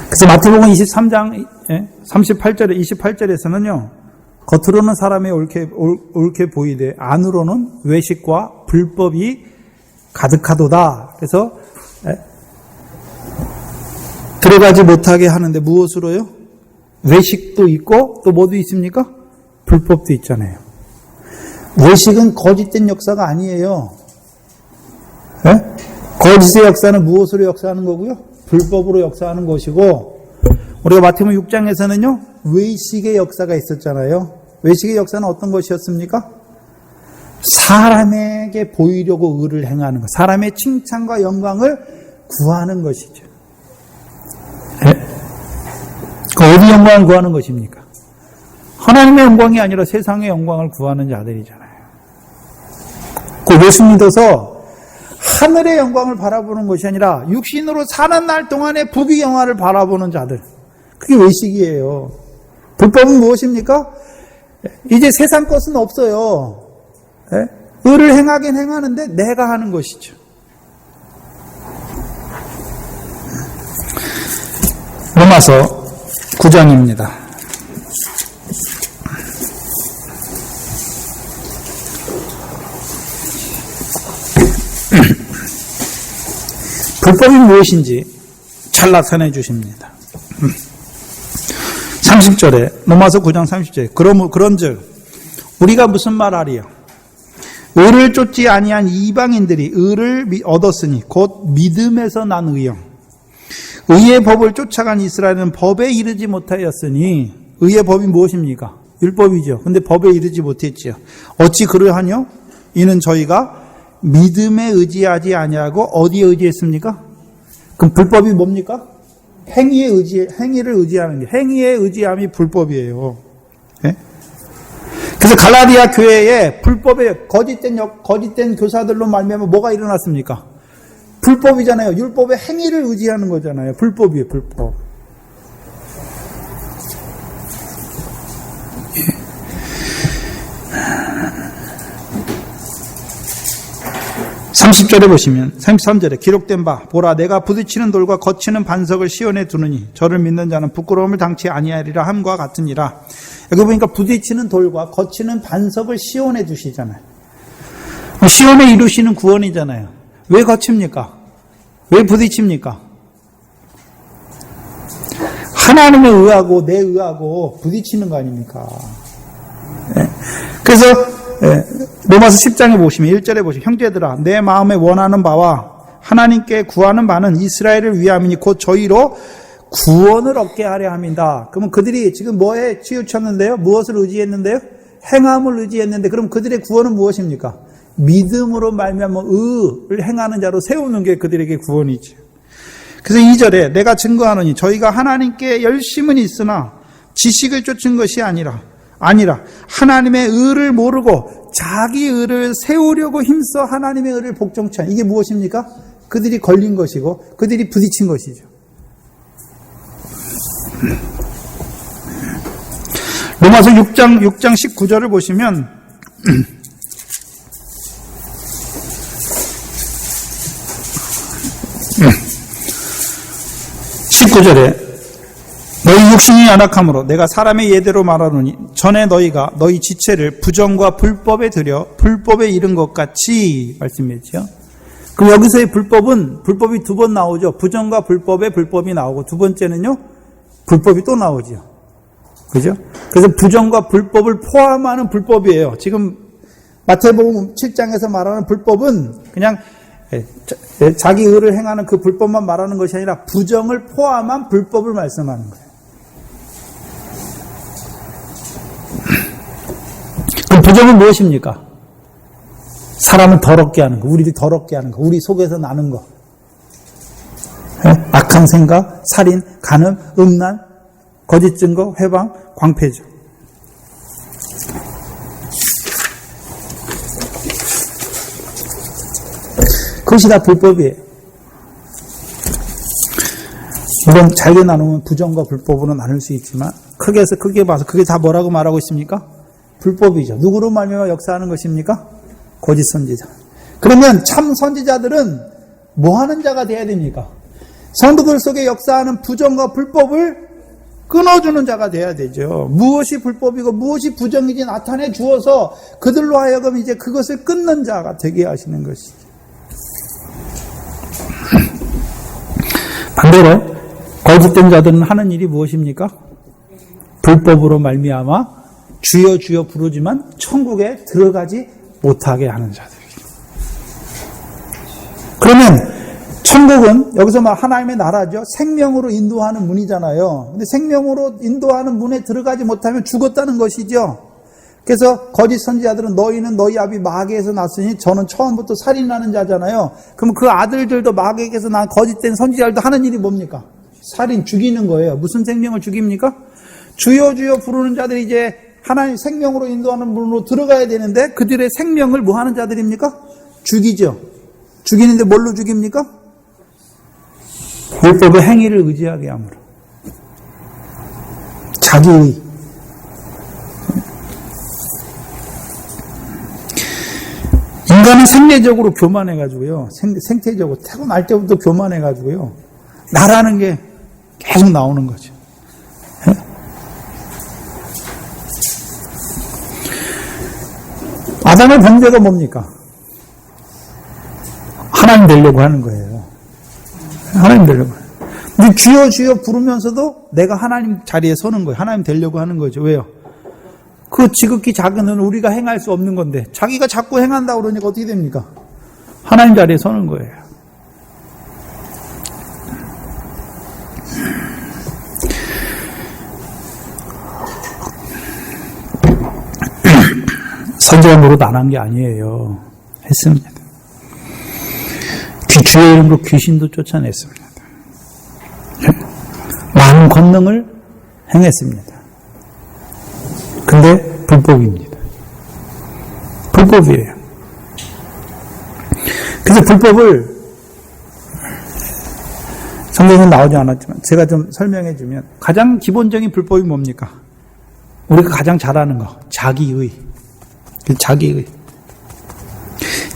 그래서 마태복음 23장 38절에 28절에서는요. 겉으로는 사람이 옳게 보이되 안으로는 외식과 불법이 가득하도다. 그래서 들어가지 못하게 하는데 무엇으로요? 외식도 있고 또 뭐도 있습니까? 불법도 있잖아요. 외식은 거짓된 역사가 아니에요. 네? 거짓의 역사는 무엇으로 역사하는 거고요? 불법으로 역사하는 것이고 우리가 마태복음 6장에서는요. 외식의 역사가 있었잖아요. 외식의 역사는 어떤 것이었습니까? 사람에게 보이려고 의를 행하는 것, 사람의 칭찬과 영광을 구하는 것이죠. 네? 어디 영광을 구하는 것입니까? 하나님의 영광이 아니라 세상의 영광을 구하는 자들이잖아요. 그 예수 믿어서 하늘의 영광을 바라보는 것이 아니라 육신으로 사는 날 동안의 부귀영화를 바라보는 자들, 그게 외식이에요. 불법은 무엇입니까? 이제 세상 것은 없어요. 네? 의를 행하긴 행하는데 내가 하는 것이죠. 로마서 9장입니다. 불법이 무엇인지 잘 나타내 주십니다. 30절에 로마서 9장 30절에 그런즉 우리가 무슨 말하리요? 의를 쫓지 아니한 이방인들이 의를 얻었으니 곧 믿음에서 난 의요. 의의 법을 쫓아간 이스라엘은 법에 이르지 못하였으니 의의 법이 무엇입니까? 율법이죠. 근데 법에 이르지 못했지요. 어찌 그러하뇨? 이는 저희가 믿음에 의지하지 아니하고 어디에 의지했습니까? 그럼 불법이 뭡니까? 행위를 의지하는 게, 행위에 의지함이 불법이에요. 네? 그래서 갈라디아 교회에 불법의 거짓된 교사들로 말미암아 뭐가 일어났습니까? 불법이잖아요. 율법의 행위를 의지하는 거잖아요. 불법이에요, 불법. 30절에 보시면 33절에 기록된 바 보라 내가 부딪히는 돌과 거치는 반석을 시온에 두느니 저를 믿는 자는 부끄러움을 당치 아니하리라 함과 같으니라. 여기 보니까 부딪히는 돌과 거치는 반석을 시온에 두시잖아요. 시온에 이루시는 구원이잖아요. 왜 거칩니까? 왜 부딪힙니까? 하나님에 의하고 내 의하고 부딪히는 거 아닙니까? 그래서 로마서 10장에 보시면 1절에 보시면 형제들아 내 마음에 원하는 바와 하나님께 구하는 바는 이스라엘을 위함이니 곧 저희로 구원을 얻게 하려 함이다. 그러면 그들이 지금 뭐에 치우쳤는데요? 무엇을 의지했는데요? 행함을 의지했는데 그럼 그들의 구원은 무엇입니까? 믿음으로 말미암아 의를 행하는 자로 세우는 게 그들에게 구원이죠. 그래서 2절에 내가 증거하노니 저희가 하나님께 열심은 있으나 지식을 쫓은 것이 아니라 하나님의 의를 모르고 자기 의를 세우려고 힘써 하나님의 의를 복종치 않은 이게 무엇입니까? 그들이 걸린 것이고 그들이 부딪힌 것이죠. 로마서 6장 19절을 보시면 19절에 너희 육신이 연약함으로 내가 사람의 예대로 말하노니 전에 너희가 너희 지체를 부정과 불법에 들여 불법에 이른 것 같이 말씀했죠. 그럼 여기서의 불법이 두 번 나오죠. 부정과 불법에 불법이 나오고 두 번째는요. 불법이 또 나오죠. 그죠? 그래서 부정과 불법을 포함하는 불법이에요. 지금 마태복음 7장에서 말하는 불법은 그냥 자기 의를 행하는 그 불법만 말하는 것이 아니라 부정을 포함한 불법을 말씀하는 거예요. 그럼 부정은 무엇입니까? 사람을 더럽게 하는 거, 우리를 더럽게 하는 거, 우리 속에서 나는 거. 악한 생각, 살인, 간음, 음란, 거짓 증거, 회방, 광패죠. 그것이 다 불법이에요. 물론 잘게 나누면 부정과 불법으로 나눌 수 있지만 크게 봐서 그게 다 뭐라고 말하고 있습니까? 불법이죠. 누구로 말미암아 역사하는 것입니까? 거짓 선지자. 그러면 참 선지자들은 뭐 하는 자가 돼야 됩니까? 성도들 속에 역사하는 부정과 불법을 끊어주는 자가 돼야 되죠. 무엇이 불법이고 무엇이 부정인지 나타내 주어서 그들로 하여금 이제 그것을 끊는 자가 되게 하시는 것이죠. 반대로 거짓된 자들은 하는 일이 무엇입니까? 불법으로 말미암아 주여 주여 부르지만 천국에 들어가지 못하게 하는 자들이죠. 그러면 천국은 여기서 말 하나님의 나라죠. 생명으로 인도하는 문이잖아요. 근데 생명으로 인도하는 문에 들어가지 못하면 죽었다는 것이죠. 그래서 거짓 선지자들은 너희는 너희 아비 마귀에서 났으니 저는 처음부터 살인하는 자잖아요. 그럼 그 아들들도 마귀에게서 난 거짓된 선지자들도 하는 일이 뭡니까? 살인, 죽이는 거예요. 무슨 생명을 죽입니까? 주여 주여 부르는 자들이 이제 하나님 생명으로 인도하는 문으로 들어가야 되는데 그들의 생명을 뭐 하는 자들입니까? 죽이죠. 죽이는데 뭘로 죽입니까? 율법의 행위를 의지하게 함으로. 자기의. 인간은 생리적으로 교만해가지고요. 생태적으로 태어날 때부터 교만해가지고요. 나라는 게 계속 나오는 거죠. 아담의 범죄가 뭡니까? 하나님 되려고 하는 거예요. 하나님 되려고. 근데 주여 주여 부르면서도 내가 하나님 자리에 서는 거예요. 하나님 되려고 하는 거죠. 왜요? 그 지극히 작은 은 우리가 행할 수 없는 건데 자기가 자꾸 행한다고 그러니까 어떻게 됩니까? 하나님 자리에 서는 거예요. 선지자 노릇 안 한 게 아니에요. 했습니다. 주의 이름으로 귀신도 쫓아냈습니다. 많은 권능을 행했습니다. 근데 불법입니다. 불법이에요. 그래서 불법을 성경에 나오지 않았지만 제가 좀 설명해 주면 가장 기본적인 불법이 뭡니까? 우리가 가장 잘 아는 거, 자기의. 자기의.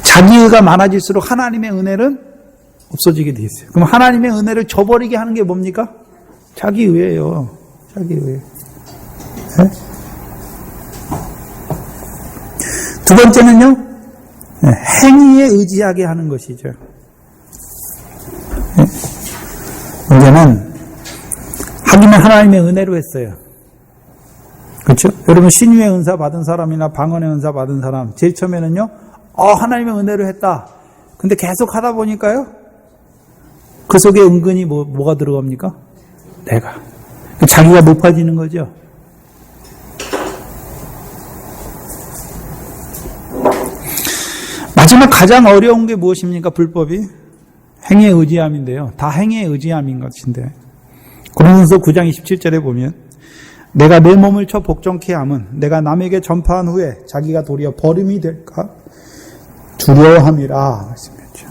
자기의가 많아질수록 하나님의 은혜는 없어지게 돼 있어요. 그럼 하나님의 은혜를 저버리게 하는 게 뭡니까? 자기의예요. 자기의. 네? 두 번째는요, 행위에 의지하게 하는 것이죠. 네? 문제는 하기는 하나님의 은혜로 했어요. 그렇죠? 여러분 신유의 은사 받은 사람이나 방언의 은사 받은 사람 제일 처음에는요, 하나님의 은혜로 했다. 근데 계속 하다 보니까요, 그 속에 은근히 뭐가 들어갑니까? 내가. 자기가 높아지는 거죠. 마지막 가장 어려운 게 무엇입니까? 불법이 행위에 의지함인데요. 다 행위에 의지함인 것인데, 고린도서 9장 27절에 보면 내가 내 몸을 쳐 복종케 함은 내가 남에게 전파한 후에 자기가 도리어 버림이 될까 두려워함이라 말씀했죠.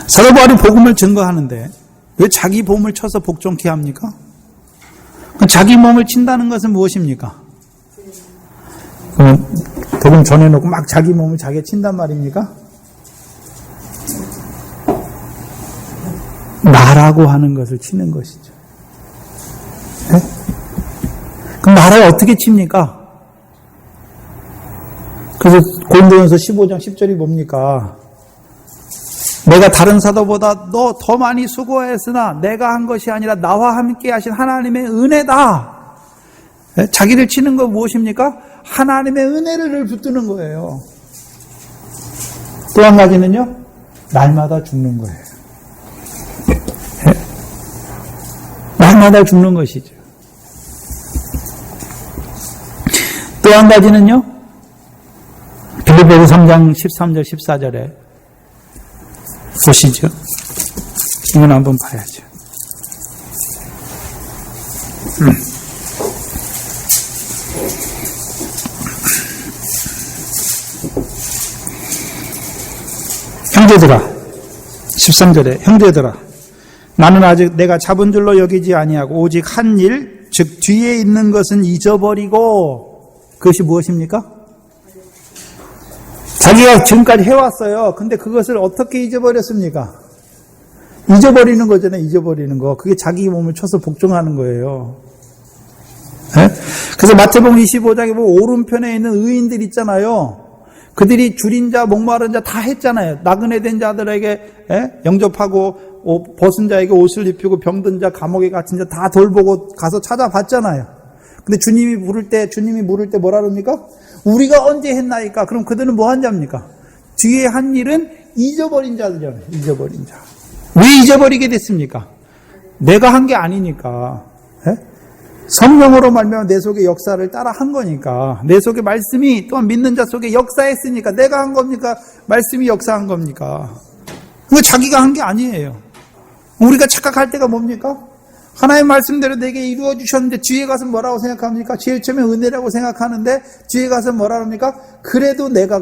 사도 바울이 복음을 증거하는데 왜 자기 몸을 쳐서 복종케 합니까? 자기 몸을 친다는 것은 무엇입니까? 복음 전해놓고 막 자기 몸을 자기가 친단 말입니까? 나라고 하는 것을 치는 것이죠. 네? 그럼 나를 어떻게 칩니까? 그래서 고린도전서 15장 10절이 뭡니까? 내가 다른 사도보다 너 더 많이 수고했으나 내가 한 것이 아니라 나와 함께 하신 하나님의 은혜다. 네? 자기를 치는 거 무엇입니까? 하나님의 은혜를 붙드는 거예요. 또 한 가지는요, 날마다 죽는 거예요. 네? 날마다 죽는 것이죠. 또 한 가지는요, 빌립보서 3장 13절 14절에 보시죠. 이건 한번 봐야죠. 형제들아, 13절에 형제들아, 나는 아직 내가 잡은 줄로 여기지 아니하고 오직 한 일, 즉 뒤에 있는 것은 잊어버리고, 그것이 무엇입니까? 자기가 지금까지 해왔어요. 근데 그것을 어떻게 잊어버렸습니까? 잊어버리는 거잖아요. 잊어버리는 거. 그게 자기 몸을 쳐서 복종하는 거예요. 네? 그래서 마태복음 25장에 보면 오른편에 있는 의인들 있잖아요. 그들이 줄인 자, 목마른 자 다 했잖아요. 나그네 된 자들에게 영접하고 벗은 자에게 옷을 입히고 병든 자, 감옥에 갇힌 자 다 돌보고 가서 찾아봤잖아요. 근데 주님이 물을 때 뭐라 그럽니까? 우리가 언제 했나이까? 그럼 그들은 뭐 한 자입니까? 뒤에 한 일은 잊어버린 자들이잖아요. 잊어버린 자. 왜 잊어버리게 됐습니까? 내가 한 게 아니니까. 에? 성령으로 말미암아 내 속에 역사를 따라 한 거니까. 내 속에 말씀이 또한 믿는 자 속에 역사했으니까. 내가 한 겁니까? 말씀이 역사한 겁니까? 그거 자기가 한 게 아니에요. 우리가 착각할 때가 뭡니까? 하나님의 말씀대로 내게 이루어 주셨는데 뒤에 가서 뭐라고 생각합니까? 제일 처음에 은혜라고 생각하는데 뒤에 가서 뭐라 합니까? 그래도 내가.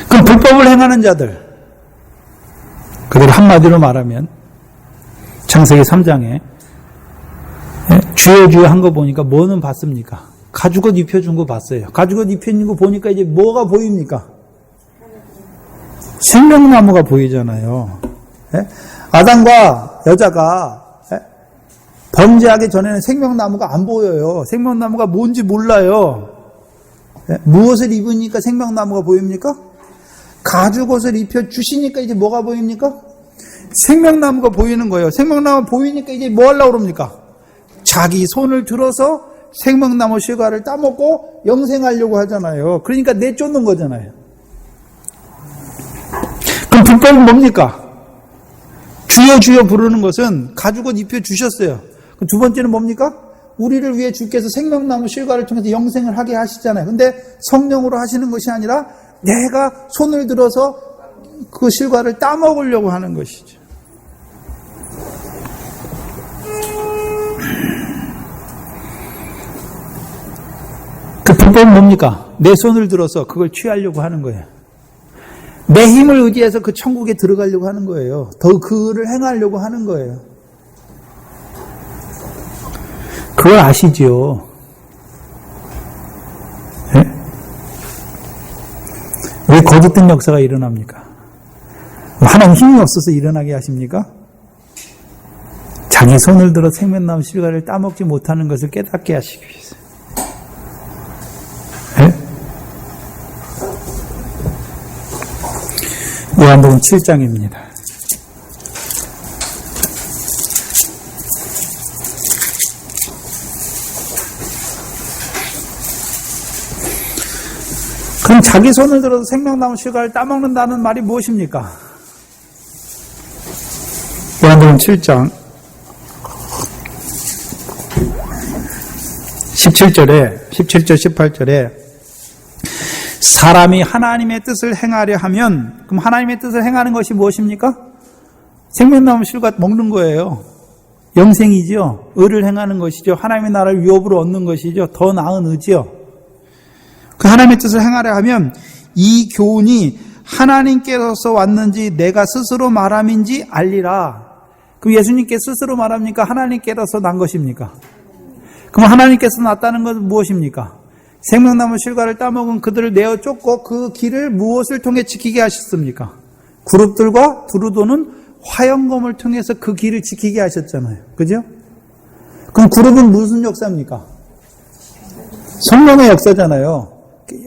그럼 불법을 행하는 자들, 그들 한마디로 말하면 창세기 3장에 주여 한 거 보니까 뭐는 봤습니까? 가죽옷 입혀준 거 봤어요. 가죽옷 입혀준 거 보니까 이제 뭐가 보입니까? 생명나무가 보이잖아요. 아담과 여자가 범죄하기 전에는 생명나무가 안 보여요. 생명나무가 뭔지 몰라요. 무엇을 입으니까 생명나무가 보입니까? 가죽옷을 입혀주시니까 이제 뭐가 보입니까? 생명나무가 보이는 거예요. 생명나무 보이니까 이제 뭐 하려고 그럽니까? 자기 손을 들어서 생명나무 실과를 따먹고 영생하려고 하잖아요. 그러니까 내쫓는 거잖아요. 그럼 불법은 뭡니까? 주여 부르는 것은 가죽옷 입혀주셨어요. 그럼 두 번째는 뭡니까? 우리를 위해 주께서 생명나무 실과를 통해서 영생을 하게 하시잖아요. 근데 성령으로 하시는 것이 아니라 내가 손을 들어서 그 실과를 따먹으려고 하는 것이죠. 그 율법은 뭡니까? 내 손을 들어서 그걸 취하려고 하는 거예요. 내 힘을 의지해서 그 천국에 들어가려고 하는 거예요. 더 그를 행하려고 하는 거예요. 그걸 아시지요? 네? 왜 거짓된 역사가 일어납니까? 하나님 힘이 없어서 일어나게 하십니까? 자기 손을 들어 생명나무 실과를 따먹지 못하는 것을 깨닫게 하시기 위해서. 네? 요한복음 7장입니다. 그럼 자기 손을 들어서 생명나무 실과를 따먹는다는 말이 무엇입니까? 요한복음 7장 17절 18절에 사람이 하나님의 뜻을 행하려 하면, 그럼 하나님의 뜻을 행하는 것이 무엇입니까? 생명나무 실과 먹는 거예요. 영생이죠. 의를 행하는 것이죠. 하나님의 나라를 유업으로 얻는 것이죠. 더 나은 의지요. 그 하나님의 뜻을 행하려 하면 이 교훈이 하나님께서 왔는지 내가 스스로 말함인지 알리라. 그럼 예수님께 스스로 말합니까? 하나님께서 난 것입니까? 그럼 하나님께서 났다는 것은 무엇입니까? 생명나무 실과를 따먹은 그들을 내어 쫓고 그 길을 무엇을 통해 지키게 하셨습니까? 그룹들과 두루도는 화영검을 통해서 그 길을 지키게 하셨잖아요. 그죠? 그럼 그룹은 무슨 역사입니까? 성령의 역사잖아요.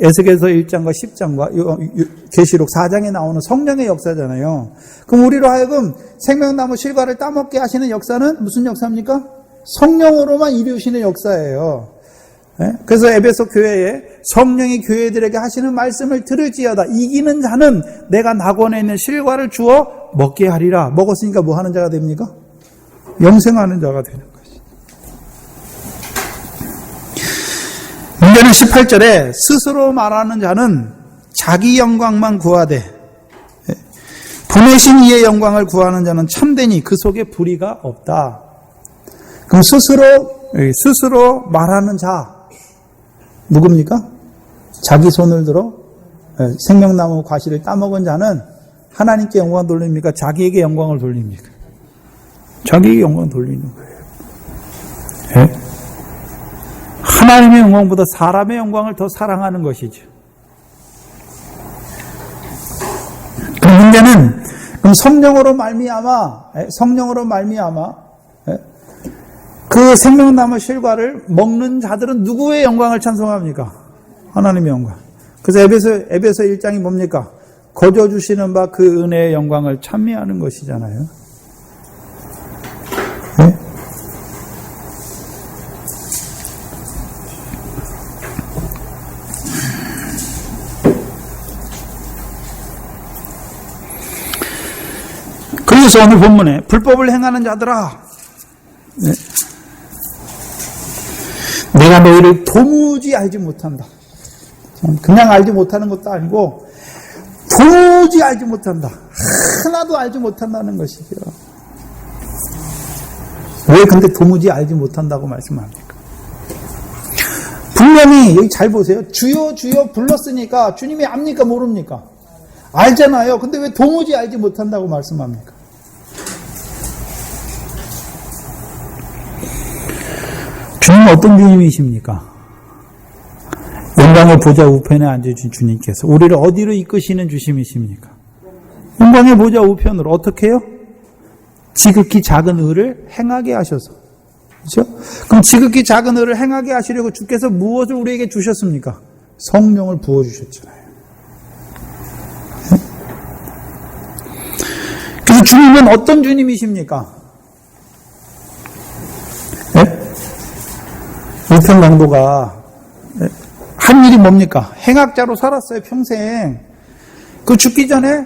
에스겔서 1장과 10장과 계시록 4장에 나오는 성령의 역사잖아요. 그럼 우리로 하여금 생명나무 실과를 따먹게 하시는 역사는 무슨 역사입니까? 성령으로만 이루시는 역사예요. 그래서 에베소 교회에 성령이 교회들에게 하시는 말씀을 들을지어다 이기는 자는 내가 낙원에 있는 실과를 주어 먹게 하리라. 먹었으니까 뭐 하는 자가 됩니까? 영생하는 자가 되는 것이. 문제는 18절에 스스로 말하는 자는 자기 영광만 구하되 보내신 이의 영광을 구하는 자는 참되니 그 속에 불의가 없다. 그럼 스스로 말하는 자 누굽니까? 자기 손을 들어 생명나무 과실을 따먹은 자는 하나님께 영광을 돌립니까? 자기에게 영광을 돌립니까? 자기에게 영광을 돌리는 거예요. 네? 하나님의 영광보다 사람의 영광을 더 사랑하는 것이죠. 그 문제는 그럼 성령으로 말미암아 그 생명나무 실과를 먹는 자들은 누구의 영광을 찬송합니까? 하나님의 영광. 그래서 에베소 1장이 뭡니까? 거저 주시는 바 그 은혜의 영광을 찬미하는 것이잖아요. 네? 그래서 오늘 본문에 불법을 행하는 자들아, 네. 내가 너희를 도무지 알지 못한다. 그냥 알지 못하는 것도 아니고 도무지 알지 못한다. 하나도 알지 못한다는 것이죠. 왜 근데 도무지 알지 못한다고 말씀합니까? 분명히 여기 잘 보세요. 주여 주여 불렀으니까 주님이 압니까 모릅니까? 알잖아요. 근데 왜 도무지 알지 못한다고 말씀합니까? 주님은 어떤 주님이십니까? 영광의 보좌 우편에 앉으신 주님께서 우리를 어디로 이끄시는 주님이십니까? 영광의 보좌 우편으로 어떻게 해요? 지극히 작은 의를 행하게 하셔서. 그렇죠? 그럼 지극히 작은 의를 행하게 하시려고 주께서 무엇을 우리에게 주셨습니까? 성령을 부어주셨잖아요. 그래서 주님은 어떤 주님이십니까? 우편 강도가 한 일이 뭡니까? 행악자로 살았어요, 평생. 그 죽기 전에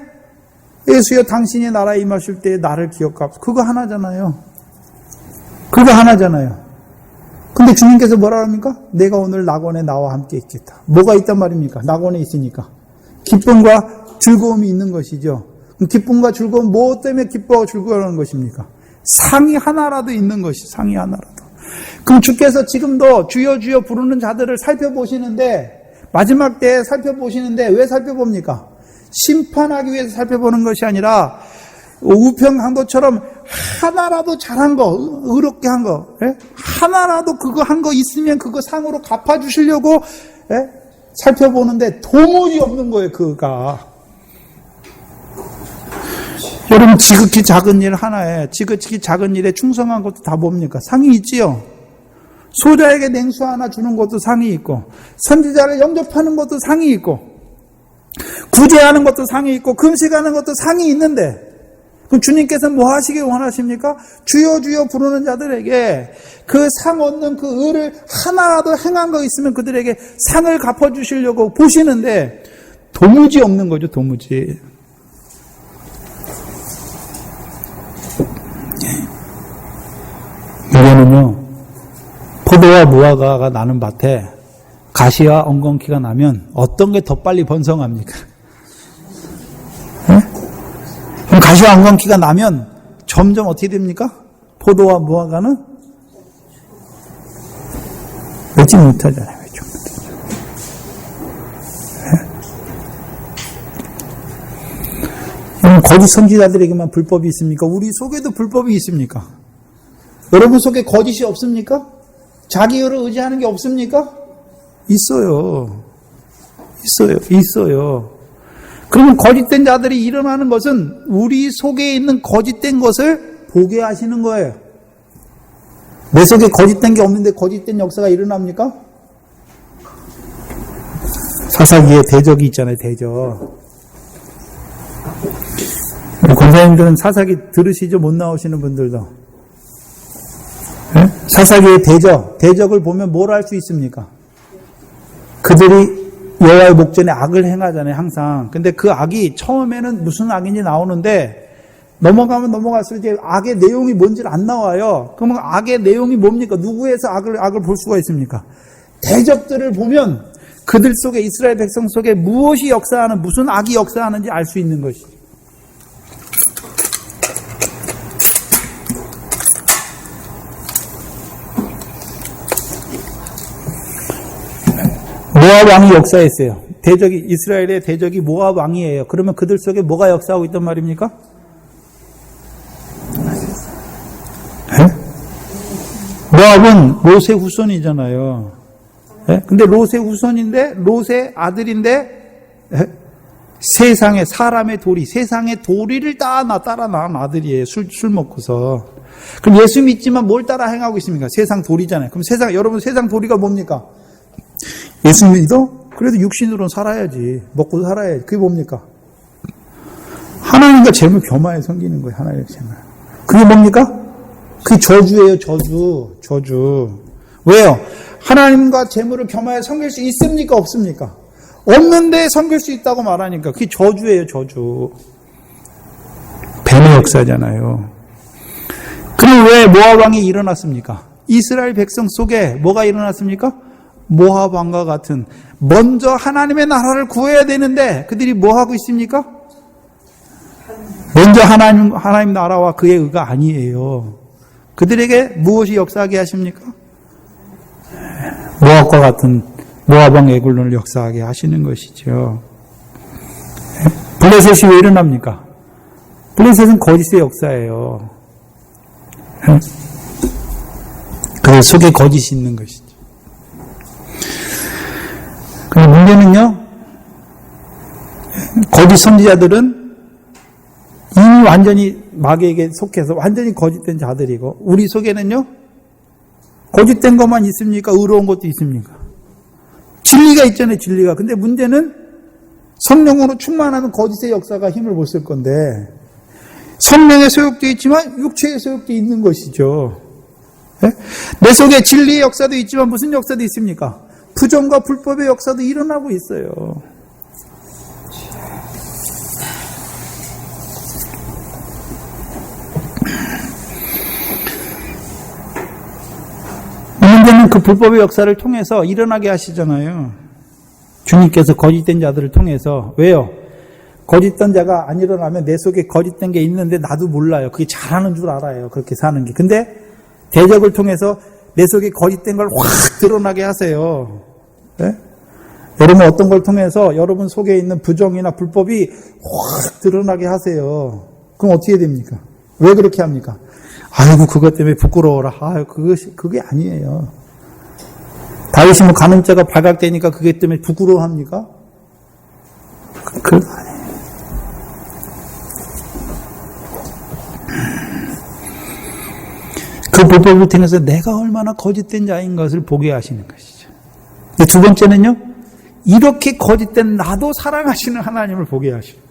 예수여 당신이 나라에 임하실 때 나를 기억하옵소서. 그거 하나잖아요. 근데 주님께서 뭐라 합니까? 내가 오늘 낙원에 나와 함께 있겠다. 뭐가 있단 말입니까? 낙원에 있으니까. 기쁨과 즐거움이 있는 것이죠. 기쁨과 즐거움, 무엇 때문에 기뻐하고 즐거워하는 것입니까? 상이 하나라도 있는 것이, 상이 하나라도. 그럼 주께서 지금도 주여 주여 부르는 자들을 살펴보시는데, 마지막 때에 살펴보시는데 왜 살펴봅니까? 심판하기 위해서 살펴보는 것이 아니라 우편강도처럼 하나라도 잘한 거, 의롭게 한 거, 하나라도 그거 한 거 있으면 그거 상으로 갚아주시려고 살펴보는데 도무지 없는 거예요, 그가. 여러분, 지극히 작은 일 하나에, 지극히 작은 일에 충성한 것도 다 뭡니까? 상이 있지요? 소자에게 냉수 하나 주는 것도 상이 있고, 선지자를 영접하는 것도 상이 있고, 구제하는 것도 상이 있고, 금식하는 것도 상이 있는데, 그럼 주님께서 뭐 하시길 원하십니까? 주여 주여 부르는 자들에게 그 상 얻는 그 의를 하나라도 행한 거 있으면 그들에게 상을 갚아주시려고 보시는데 도무지 없는 거죠, 도무지. 이거는요, 포도와 무화과가 나는 밭에 가시와 엉겅퀴가 나면 어떤 게 더 빨리 번성합니까? 그럼 가시와 엉겅퀴가 나면 점점 어떻게 됩니까? 포도와 무화과는 맺지 못하잖아요. 맺지 못하죠. 그럼 거짓 선지자들에게만 불법이 있습니까? 우리 속에도 불법이 있습니까? 여러분 속에 거짓이 없습니까? 자기를 의지하는 게 없습니까? 있어요. 있어요. 그러면 거짓된 자들이 일어나는 것은 우리 속에 있는 거짓된 것을 보게 하시는 거예요. 내 속에 거짓된 게 없는데 거짓된 역사가 일어납니까? 사사기에 대적이 있잖아요, 대적. 권사님들은 사사기 들으시죠? 못 나오시는 분들도. 네? 사사기의 대적을 보면 뭘 할 수 있습니까? 그들이 여호와의 목전에 악을 행하잖아요, 항상. 근데 그 악이 처음에는 무슨 악인지 나오는데 넘어가면 넘어갈수록 이제 악의 내용이 뭔지를 안 나와요. 그러면 악의 내용이 뭡니까? 누구에서 악을 볼 수가 있습니까? 대적들을 보면 그들 속에, 이스라엘 백성 속에 무엇이 역사하는, 무슨 악이 역사하는지 알 수 있는 것이죠. 모압 왕이 역사했어요. 이스라엘의 대적이 모압 왕이에요. 그러면 그들 속에 뭐가 역사하고 있단 말입니까? 모압은 롯의 후손이잖아요. 근데 롯의 후손인데, 롯의 아들인데, 세상의 사람의 도리, 세상의 도리를 따라 낳은 아들이에요. 술 먹고서. 그럼 예수 믿지만 뭘 따라 행하고 있습니까? 세상 도리잖아요. 그럼 여러분 세상 도리가 뭡니까? 예수 믿어? 그래도 육신으로는 살아야지. 먹고 살아야지. 그게 뭡니까? 하나님과 재물 겸하여 섬기는 거예요. 하나님과 재물. 그게 뭡니까? 그게 저주예요. 저주. 왜요? 하나님과 재물을 겸하여 섬길 수 있습니까? 없습니까? 없는데 섬길 수 있다고 말하니까 그게 저주예요. 저주. 뱀의 역사잖아요. 그럼 왜 모압 왕이 일어났습니까? 이스라엘 백성 속에 뭐가 일어났습니까? 모압 왕과 같은, 먼저 하나님의 나라를 구해야 되는데 그들이 뭐 하고 있습니까? 먼저 하나님 나라와 그의 의가 아니에요. 그들에게 무엇이 역사하게 하십니까? 모압과 같은 모압 왕 에글론을 역사하게 하시는 것이죠. 블레셋이 왜 일어납니까? 블레셋은 거짓의 역사예요. 그 속에 거짓이 있는 것이죠. 근데 문제는요, 거짓 선지자들은 이미 완전히 마귀에게 속해서 완전히 거짓된 자들이고, 우리 속에는요, 거짓된 것만 있습니까? 의로운 것도 있습니까? 진리가 있잖아요, 진리가. 근데 문제는 성령으로 충만하면 거짓의 역사가 힘을 못 쓸 건데, 성령의 소욕도 있지만 육체의 소욕도 있는 것이죠. 내 속에 진리의 역사도 있지만 무슨 역사도 있습니까? 부정과 불법의 역사도 일어나고 있어요. 문제는 그 불법의 역사를 통해서 일어나게 하시잖아요. 주님께서 거짓된 자들을 통해서. 왜요? 거짓된 자가 안 일어나면 내 속에 거짓된 게 있는데 나도 몰라요. 그게 잘하는 줄 알아요. 그렇게 사는 게. 근데 대적을 통해서 내 속에 거짓된 걸 확 드러나게 하세요. 네? 여러분 어떤 걸 통해서 여러분 속에 있는 부정이나 불법이 확 드러나게 하세요. 그럼 어떻게 됩니까? 왜 그렇게 합니까? 아이고 그것 때문에 부끄러워라. 아유 그게 아니에요. 다윗이 뭐 간음죄가 발각되니까 그게 때문에 부끄러워합니까? 그거 아니에요. 그 불법을 통해서 내가 얼마나 거짓된 자인 것을 보게 하시는 것이죠. 두 번째는요, 이렇게 거짓된 나도 사랑하시는 하나님을 보게 하시는 거예요.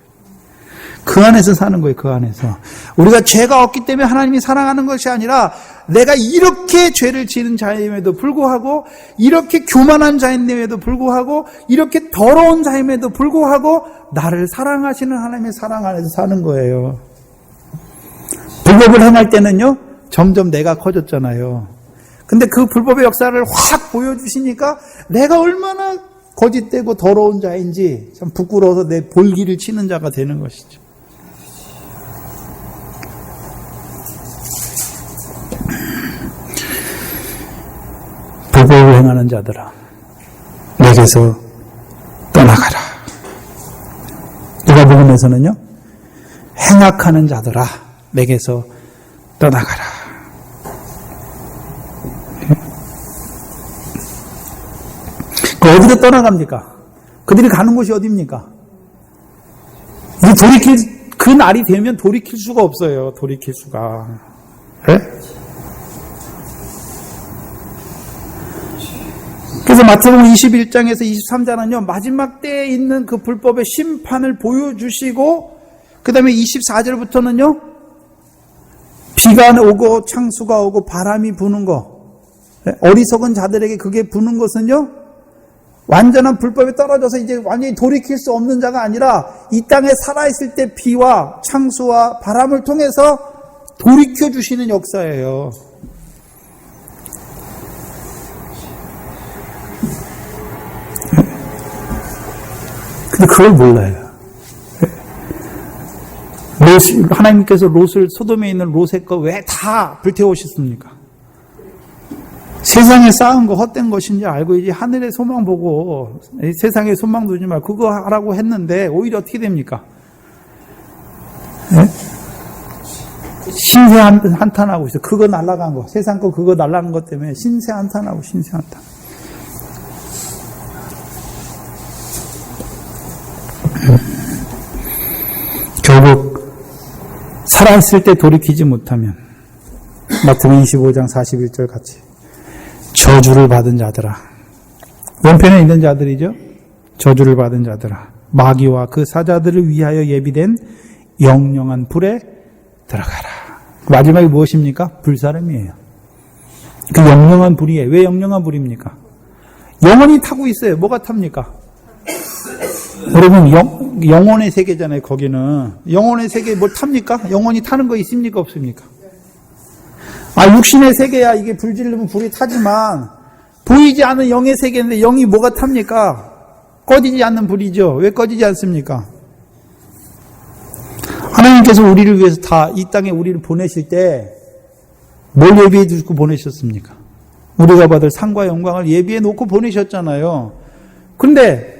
그 안에서 사는 거예요, 그 안에서. 우리가 죄가 없기 때문에 하나님이 사랑하는 것이 아니라 내가 이렇게 죄를 지은 자임에도 불구하고, 이렇게 교만한 자임에도 불구하고, 이렇게 더러운 자임에도 불구하고 나를 사랑하시는 하나님의 사랑 안에서 사는 거예요. 불법을 행할 때는요, 점점 내가 커졌잖아요. 근데 그 불법의 역사를 확 보여주시니까 내가 얼마나 거짓되고 더러운 자인지 참 부끄러워서 내 볼기를 치는 자가 되는 것이죠. 불법을 행하는 자들아, 내게서 떠나가라. 누가복음에서는요, 행악하는 자들아, 내게서 떠나가라. 어디로 떠나갑니까? 그들이 가는 곳이 어디입니까? 그 날이 되면 돌이킬 수가 없어요. 돌이킬 수가. 네? 그래서 마태복음 21장에서 23장은요, 마지막 때에 있는 그 불법의 심판을 보여주시고, 그 다음에 24절부터는요, 비가 오고 창수가 오고 바람이 부는 거, 어리석은 자들에게 그게 부는 것은요, 완전한 불법에 떨어져서 이제 완전히 돌이킬 수 없는 자가 아니라 이 땅에 살아있을 때 비와 창수와 바람을 통해서 돌이켜 주시는 역사예요. 근데 그걸 몰라요. 하나님께서 롯을, 소돔에 있는 롯의 거 왜 다 불태우셨습니까? 세상에 쌓은 거 헛된 것인지 알고 이제 하늘의 소망 보고 세상에 소망 두지 말고 그거 하라고 했는데 오히려 어떻게 됩니까? 네? 신세 한탄하고 있어. 그거 날아간 거, 세상 거 그거 날아간 것 때문에 신세 한탄하고 신세 한탄. 결국 살아있을 때 돌이키지 못하면 마태복음 25장 41절 같이 저주를 받은 자들아, 원편에 있는 자들이죠. 저주를 받은 자들아, 마귀와 그 사자들을 위하여 예비된 영영한 불에 들어가라. 마지막이 무엇입니까? 불사름이에요. 그 영영한 불이에요. 왜 영영한 불입니까? 영원히 타고 있어요. 뭐가 탑니까? 여러분, 영혼의 세계잖아요. 거기는 영혼의 세계에 뭘 탑니까? 영혼이 타는 거 있습니까? 없습니까? 육신의 세계야 이게 불 지르면 불이 타지만 보이지 않는 영의 세계인데 영이 뭐가 탑니까? 꺼지지 않는 불이죠. 왜 꺼지지 않습니까? 하나님께서 우리를 위해서 다 이 땅에 우리를 보내실 때 뭘 예비해 두고 보내셨습니까? 우리가 받을 상과 영광을 예비해 놓고 보내셨잖아요. 근데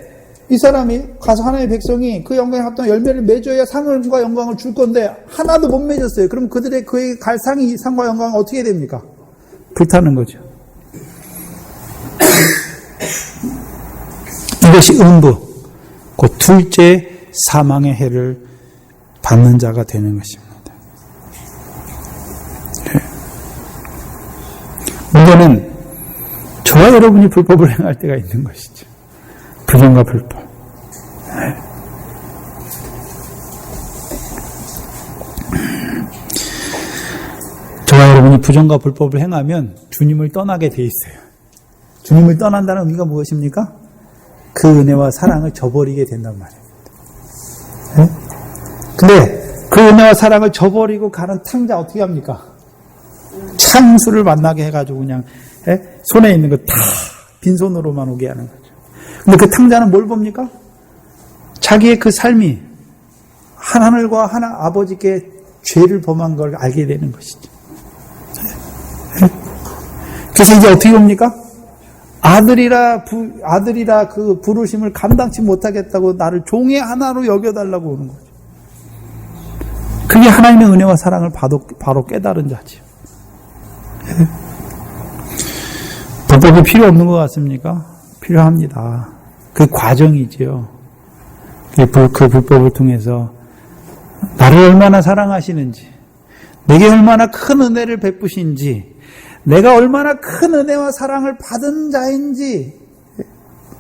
이 사람이 가서 하나님의 백성이 그 영광에 합당한 열매를 맺어야 상과 영광을 줄 건데 하나도 못 맺었어요. 그럼 그들의 그의 갈 상이 상과 영광은 어떻게 됩니까? 불타는 거죠. 이것이 음부, 곧 둘째 사망의 해를 받는 자가 되는 것입니다. 네. 문제는 저와 여러분이 불법을 행할 때가 있는 것이죠. 부정과 불법. 네. 저와 여러분이 부정과 불법을 행하면 주님을 떠나게 돼 있어요. 주님을 떠난다는 의미가 무엇입니까? 그 은혜와 사랑을 저버리게 된단 말입니다. 네? 근데 그 은혜와 사랑을 저버리고 가는 탕자 어떻게 합니까? 창수를 만나게 해가지고 그냥 손에 있는 거 다 빈손으로만 오게 하는 거죠. 근데 그 탕자는 뭘 봅니까? 자기의 그 삶이 하늘과 아버지께 죄를 범한 걸 알게 되는 것이죠. 그래서 이제 어떻게 옵니까? 아들이라 그 부르심을 감당치 못하겠다고 나를 종의 하나로 여겨달라고 오는 거죠. 그게 하나님의 은혜와 사랑을 바로 깨달은 자지요. 불법이 필요 없는 것 같습니까? 필요합니다. 그 과정이지요. 그 불법을 통해서 나를 얼마나 사랑하시는지, 내게 얼마나 큰 은혜를 베푸신지, 내가 얼마나 큰 은혜와 사랑을 받은 자인지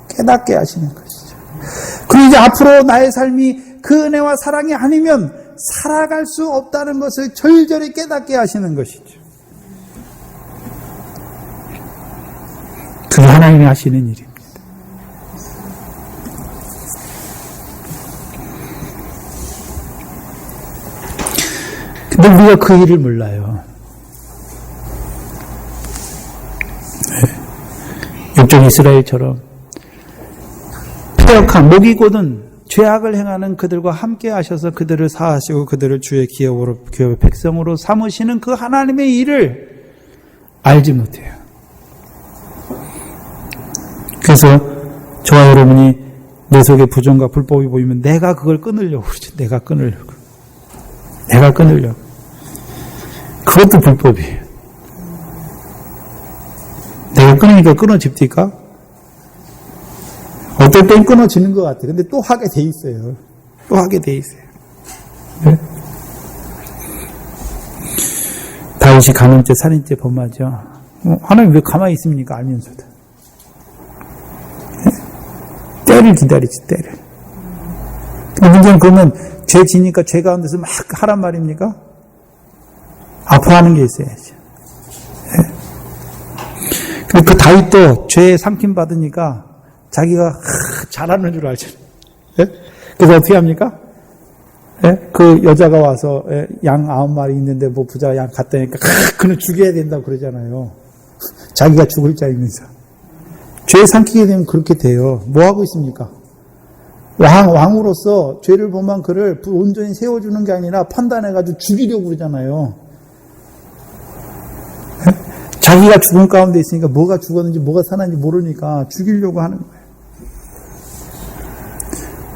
깨닫게 하시는 것이죠. 그리고 이제 앞으로 나의 삶이 그 은혜와 사랑이 아니면 살아갈 수 없다는 것을 절절히 깨닫게 하시는 것이죠. 그게 하나님이 하시는 일입니다. 근데 우리가 그 일을 몰라요. 육종 이스라엘처럼 패역한 목이 곧은 죄악을 행하는 그들과 함께 하셔서 그들을 사하시고 그들을 주의 기업의 백성으로 삼으시는 그 하나님의 일을 알지 못해요. 그래서 저와 여러분이 내 속에 부정과 불법이 보이면 내가 그걸 끊으려고 그러죠. 내가 끊으려고. 그것도 불법이에요. 내가 끊으니까 끊어집니까? 어떨 땐 끊어지는 것 같아요. 근데 또 하게 돼 있어요. 네? 다윗이 간음죄, 살인죄 범하죠. 하나님 왜 가만히 있습니까? 알면서도. 네? 때를 기다리지, 때를. 문제는 그러면 죄 지니까 죄 가운데서 막 하란 말입니까? 아파하는 게 있어야지. 네? 그 다윗도 죄에 삼킴 받으니까 자기가 잘하는 줄 알죠. 네? 그래서 어떻게 합니까? 네? 그 여자가 와서 양 9마리 있는데 뭐 부자 양 갖다니까 그는 죽여야 된다고 그러잖아요. 자기가 죽을 자이면서. 죄에 삼키게 되면 그렇게 돼요. 뭐 하고 있습니까? 왕으로서 죄를 범한 그를 온전히 세워주는 게 아니라 판단해가지고 죽이려고 그러잖아요. 네? 자기가 죽은 가운데 있으니까 뭐가 죽었는지 뭐가 살았는지 모르니까 죽이려고 하는 거예요.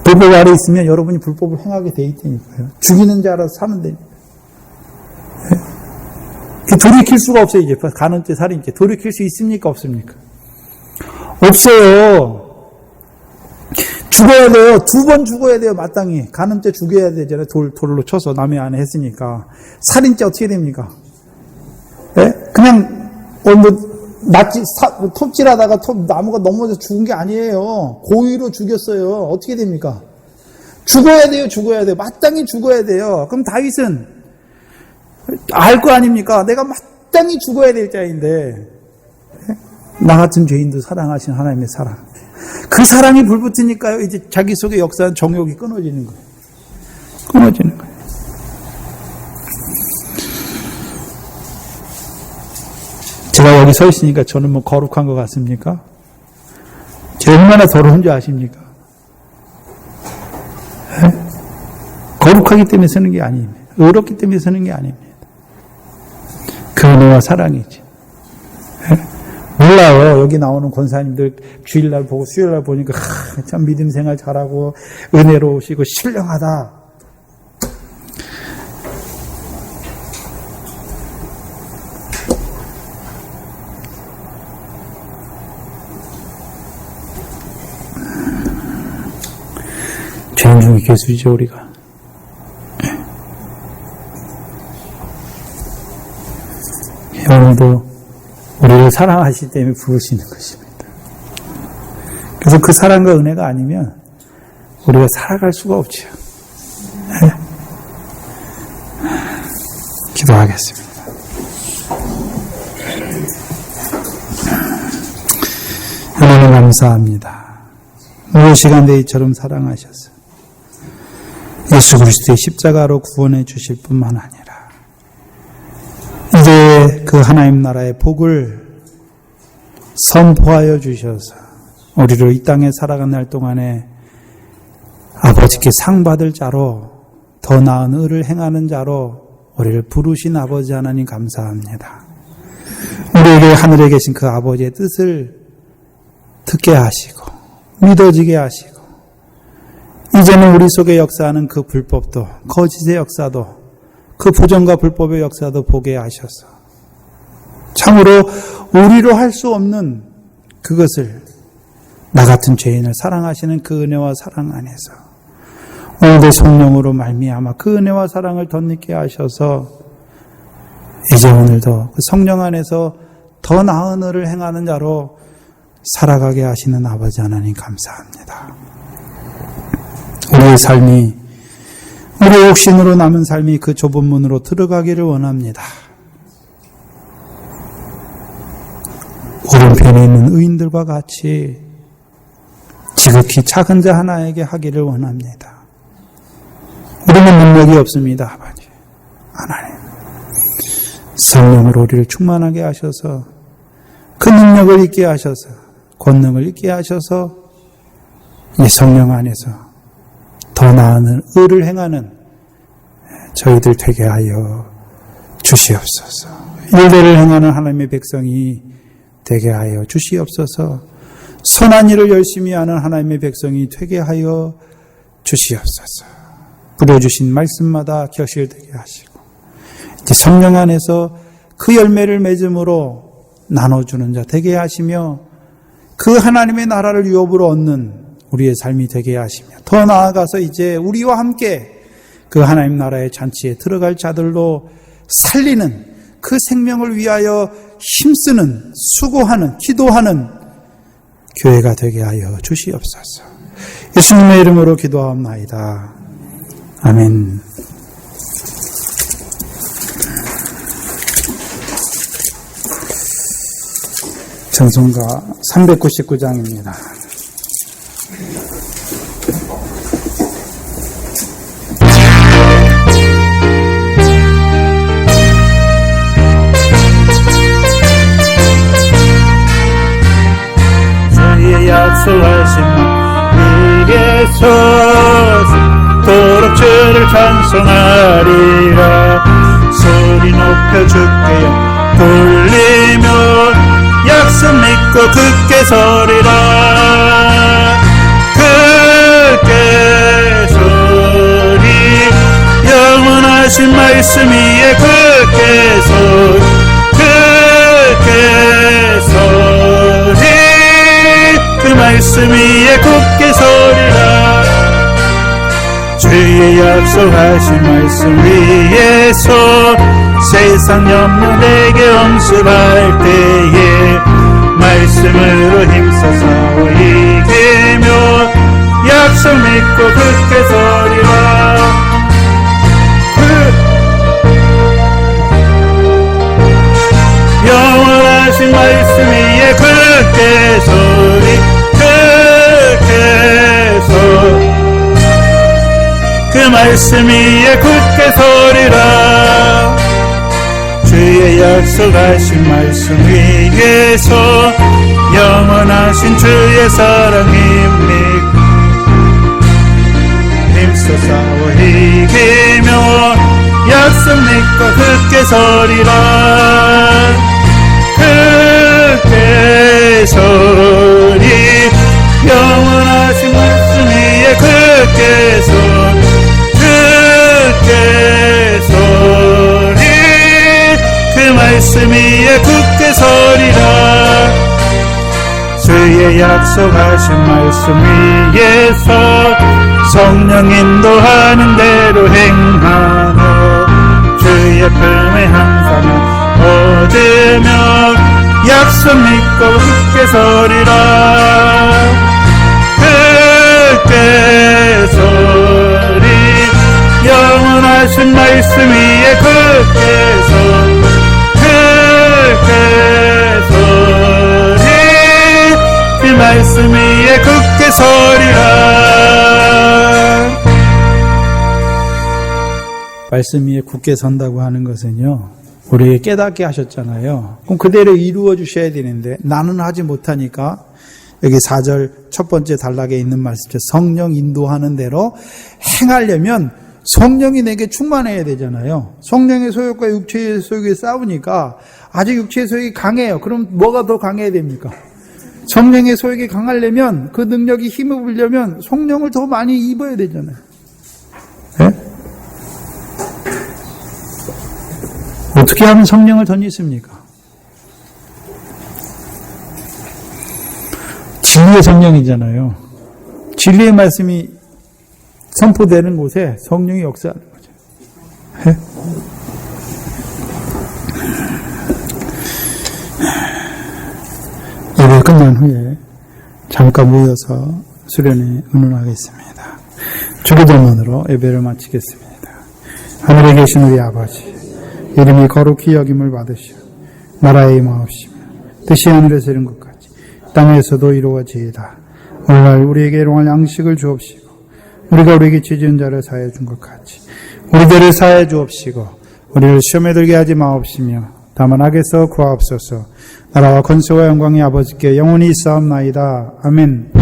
불법 아래 있으면 여러분이 불법을 행하게 돼 있다니까요. 죽이는 자 알아서 사면 되니까. 네? 돌이킬 수가 없어요. 이제 간음죄, 살인죄 돌이킬 수 있습니까? 없습니까? 없어요. 죽어야 돼요. 2번 죽어야 돼요. 마땅히. 간음죄 죽여야 되잖아요. 돌로 쳐서 남의 아내 했으니까. 살인죄 어떻게 됩니까? 네? 그냥 톱질하다가 나무가 넘어져서 죽은 게 아니에요. 고의로 죽였어요. 어떻게 됩니까? 죽어야 돼요. 마땅히 죽어야 돼요. 그럼 다윗은 알 거 아닙니까? 내가 마땅히 죽어야 될 자인데 나 같은 죄인도 사랑하신 하나님의 사랑. 그 사랑이 불붙으니까요. 이제 자기 속에 역사한 정욕이 끊어지는 거예요. 제가 여기 서 있으니까 저는 뭐 거룩한 것 같습니까? 제가 얼마나 더러운 줄 아십니까? 네? 거룩하기 때문에 서는 게 아닙니다. 의롭기 때문에 서는 게 아닙니다. 그 은혜와 사랑이지. 네? 몰라요. 여기 나오는 권사님들 주일날 보고 수요일날 보니까 참 믿음 생활 잘하고 은혜로우시고 신령하다. 죄인 중에 괴수이죠, 우리가. 오늘도 우리를 사랑하시기 때문에 부르시는 것입니다. 그래서 그 사랑과 은혜가 아니면 우리가 살아갈 수가 없죠. 네. 기도하겠습니다. 하나님 감사합니다. 무엇이간 내이처럼 사랑하셔서 예수 그리스도의 십자가로 구원해 주실 뿐만 아니라 이제 그 하나님 나라의 복을 선포하여 주셔서 우리로 이 땅에 살아가는 날 동안에 아버지께 상 받을 자로 더 나은 의를 행하는 자로 우리를 부르신 아버지 하나님 감사합니다. 우리에게 하늘에 계신 그 아버지의 뜻을 듣게 하시고 믿어지게 하시고 이제는 우리 속에 역사하는 그 불법도 거짓의 역사도 그 부정과 불법의 역사도 보게 하셔서 참으로 우리로 할 수 없는 그것을 나 같은 죄인을 사랑하시는 그 은혜와 사랑 안에서 오늘도 성령으로 말미암아 그 은혜와 사랑을 덧입게 하셔서 이제 오늘도 그 성령 안에서 더 나은 일을 행하는 자로 살아가게 하시는 아버지 하나님 감사합니다. 우리의 삶이 우리의 욕심으로 남은 삶이 그 좁은 문으로 들어가기를 원합니다. 오른편에 있는 의인들과 같이 지극히 작은 자 하나에게 하기를 원합니다. 우리는 능력이 없습니다. 아버지 하나님 성령으로 우리를 충만하게 하셔서 그 능력을 있게 하셔서 권능을 있게 하셔서 이 성령 안에서 더 나은 의를 행하는 저희들 되게 하여 주시옵소서. 일대를 행하는 하나님의 백성이 되게 하여 주시옵소서. 선한 일을 열심히 하는 하나님의 백성이 되게 하여 주시옵소서. 부려주신 말씀마다 결실되게 하시고 이제 성령 안에서 그 열매를 맺음으로 나눠주는 자 되게 하시며 그 하나님의 나라를 유업으로 얻는 우리의 삶이 되게 하시며 더 나아가서 이제 우리와 함께 그 하나님 나라의 잔치에 들어갈 자들로 살리는 그 생명을 위하여 힘쓰는 수고하는 기도하는 교회가 되게 하여 주시옵소서. 예수님의 이름으로 기도하옵나이다. 아멘. 찬송가 399장입니다. 주의 약속하신 위에 서도록 주를 찬송하리라. 소리 높여 주께요 돌리며 약속 믿고 굳게 서리라. 굳게 서리 영원하신 말씀 위에 굳게 서리 굳게 서리 그 말씀 위에 굳게 서리라. 주의 약속하신 말씀 위에서 세상 연문에게 엄습할 때에 말씀으로 힘써 싸워 이기며 약속 믿고 굳게 서리라. 영원하신 말씀 위에 굳게 서리 굳게 서리 그 말씀 위에 굳게 서리라. 주의 약속하신 말씀 위에서 영원하신 주의 사랑이 힘써 싸워 이기며 약속 믿고 굳게 서리라. 굳게 서리 영원하신 말씀 위에 굳게 서리 굳게 서리 그 말씀 위에 굳게 서리라. 주의 약속하신 말씀 위에서 성령 인도하는 대로 행하며 주의 품에 항상 얻으며 약속 믿고 굳게 서리라. 굳게 서리 영원하신 말씀 위에 굳게 서리 굳게 서리 그 말씀 위에 굳게 서리라. 말씀 위에 굳게 선다고 하는 것은요, 우리에게 깨닫게 하셨잖아요. 그럼 그대로 이루어 주셔야 되는데 나는 하지 못하니까 여기 4절 첫 번째 단락에 있는 말씀처럼 성령 인도하는 대로 행하려면 성령이 내게 충만해야 되잖아요. 성령의 소욕과 육체의 소욕이 싸우니까 아직 육체의 소욕이 강해요. 그럼 뭐가 더 강해야 됩니까? 성령의 소욕이 강하려면, 그 능력이 힘을 불려면 성령을 더 많이 입어야 되잖아요. 네? 어떻게 하면 성령을 더 입습니까? 진리의 성령이잖아요. 진리의 말씀이 선포되는 곳에 성령이 역사하는 거죠. 네? 예배 끝난 후에 잠깐 모여서 수련회 의논하겠습니다. 주기도문으로 예배를 마치겠습니다. 하늘에 계신 우리 아버지, 이름이 거룩히 여김을 받으시오. 나라의 임하옵시며 뜻이 하늘에서 이룬 것 같이 땅에서도 이루어지이다. 오늘날 우리에게 일용할 양식을 주옵시고 우리가 우리에게 죄 지은 자를 사하여 준 것 같이 우리들을 사하여 주옵시고 우리를 시험에 들게 하지 마옵시며 다만 악에서 구하옵소서. 나라와 권세와 영광이 아버지께 영원히 있사옵나이다. 아멘.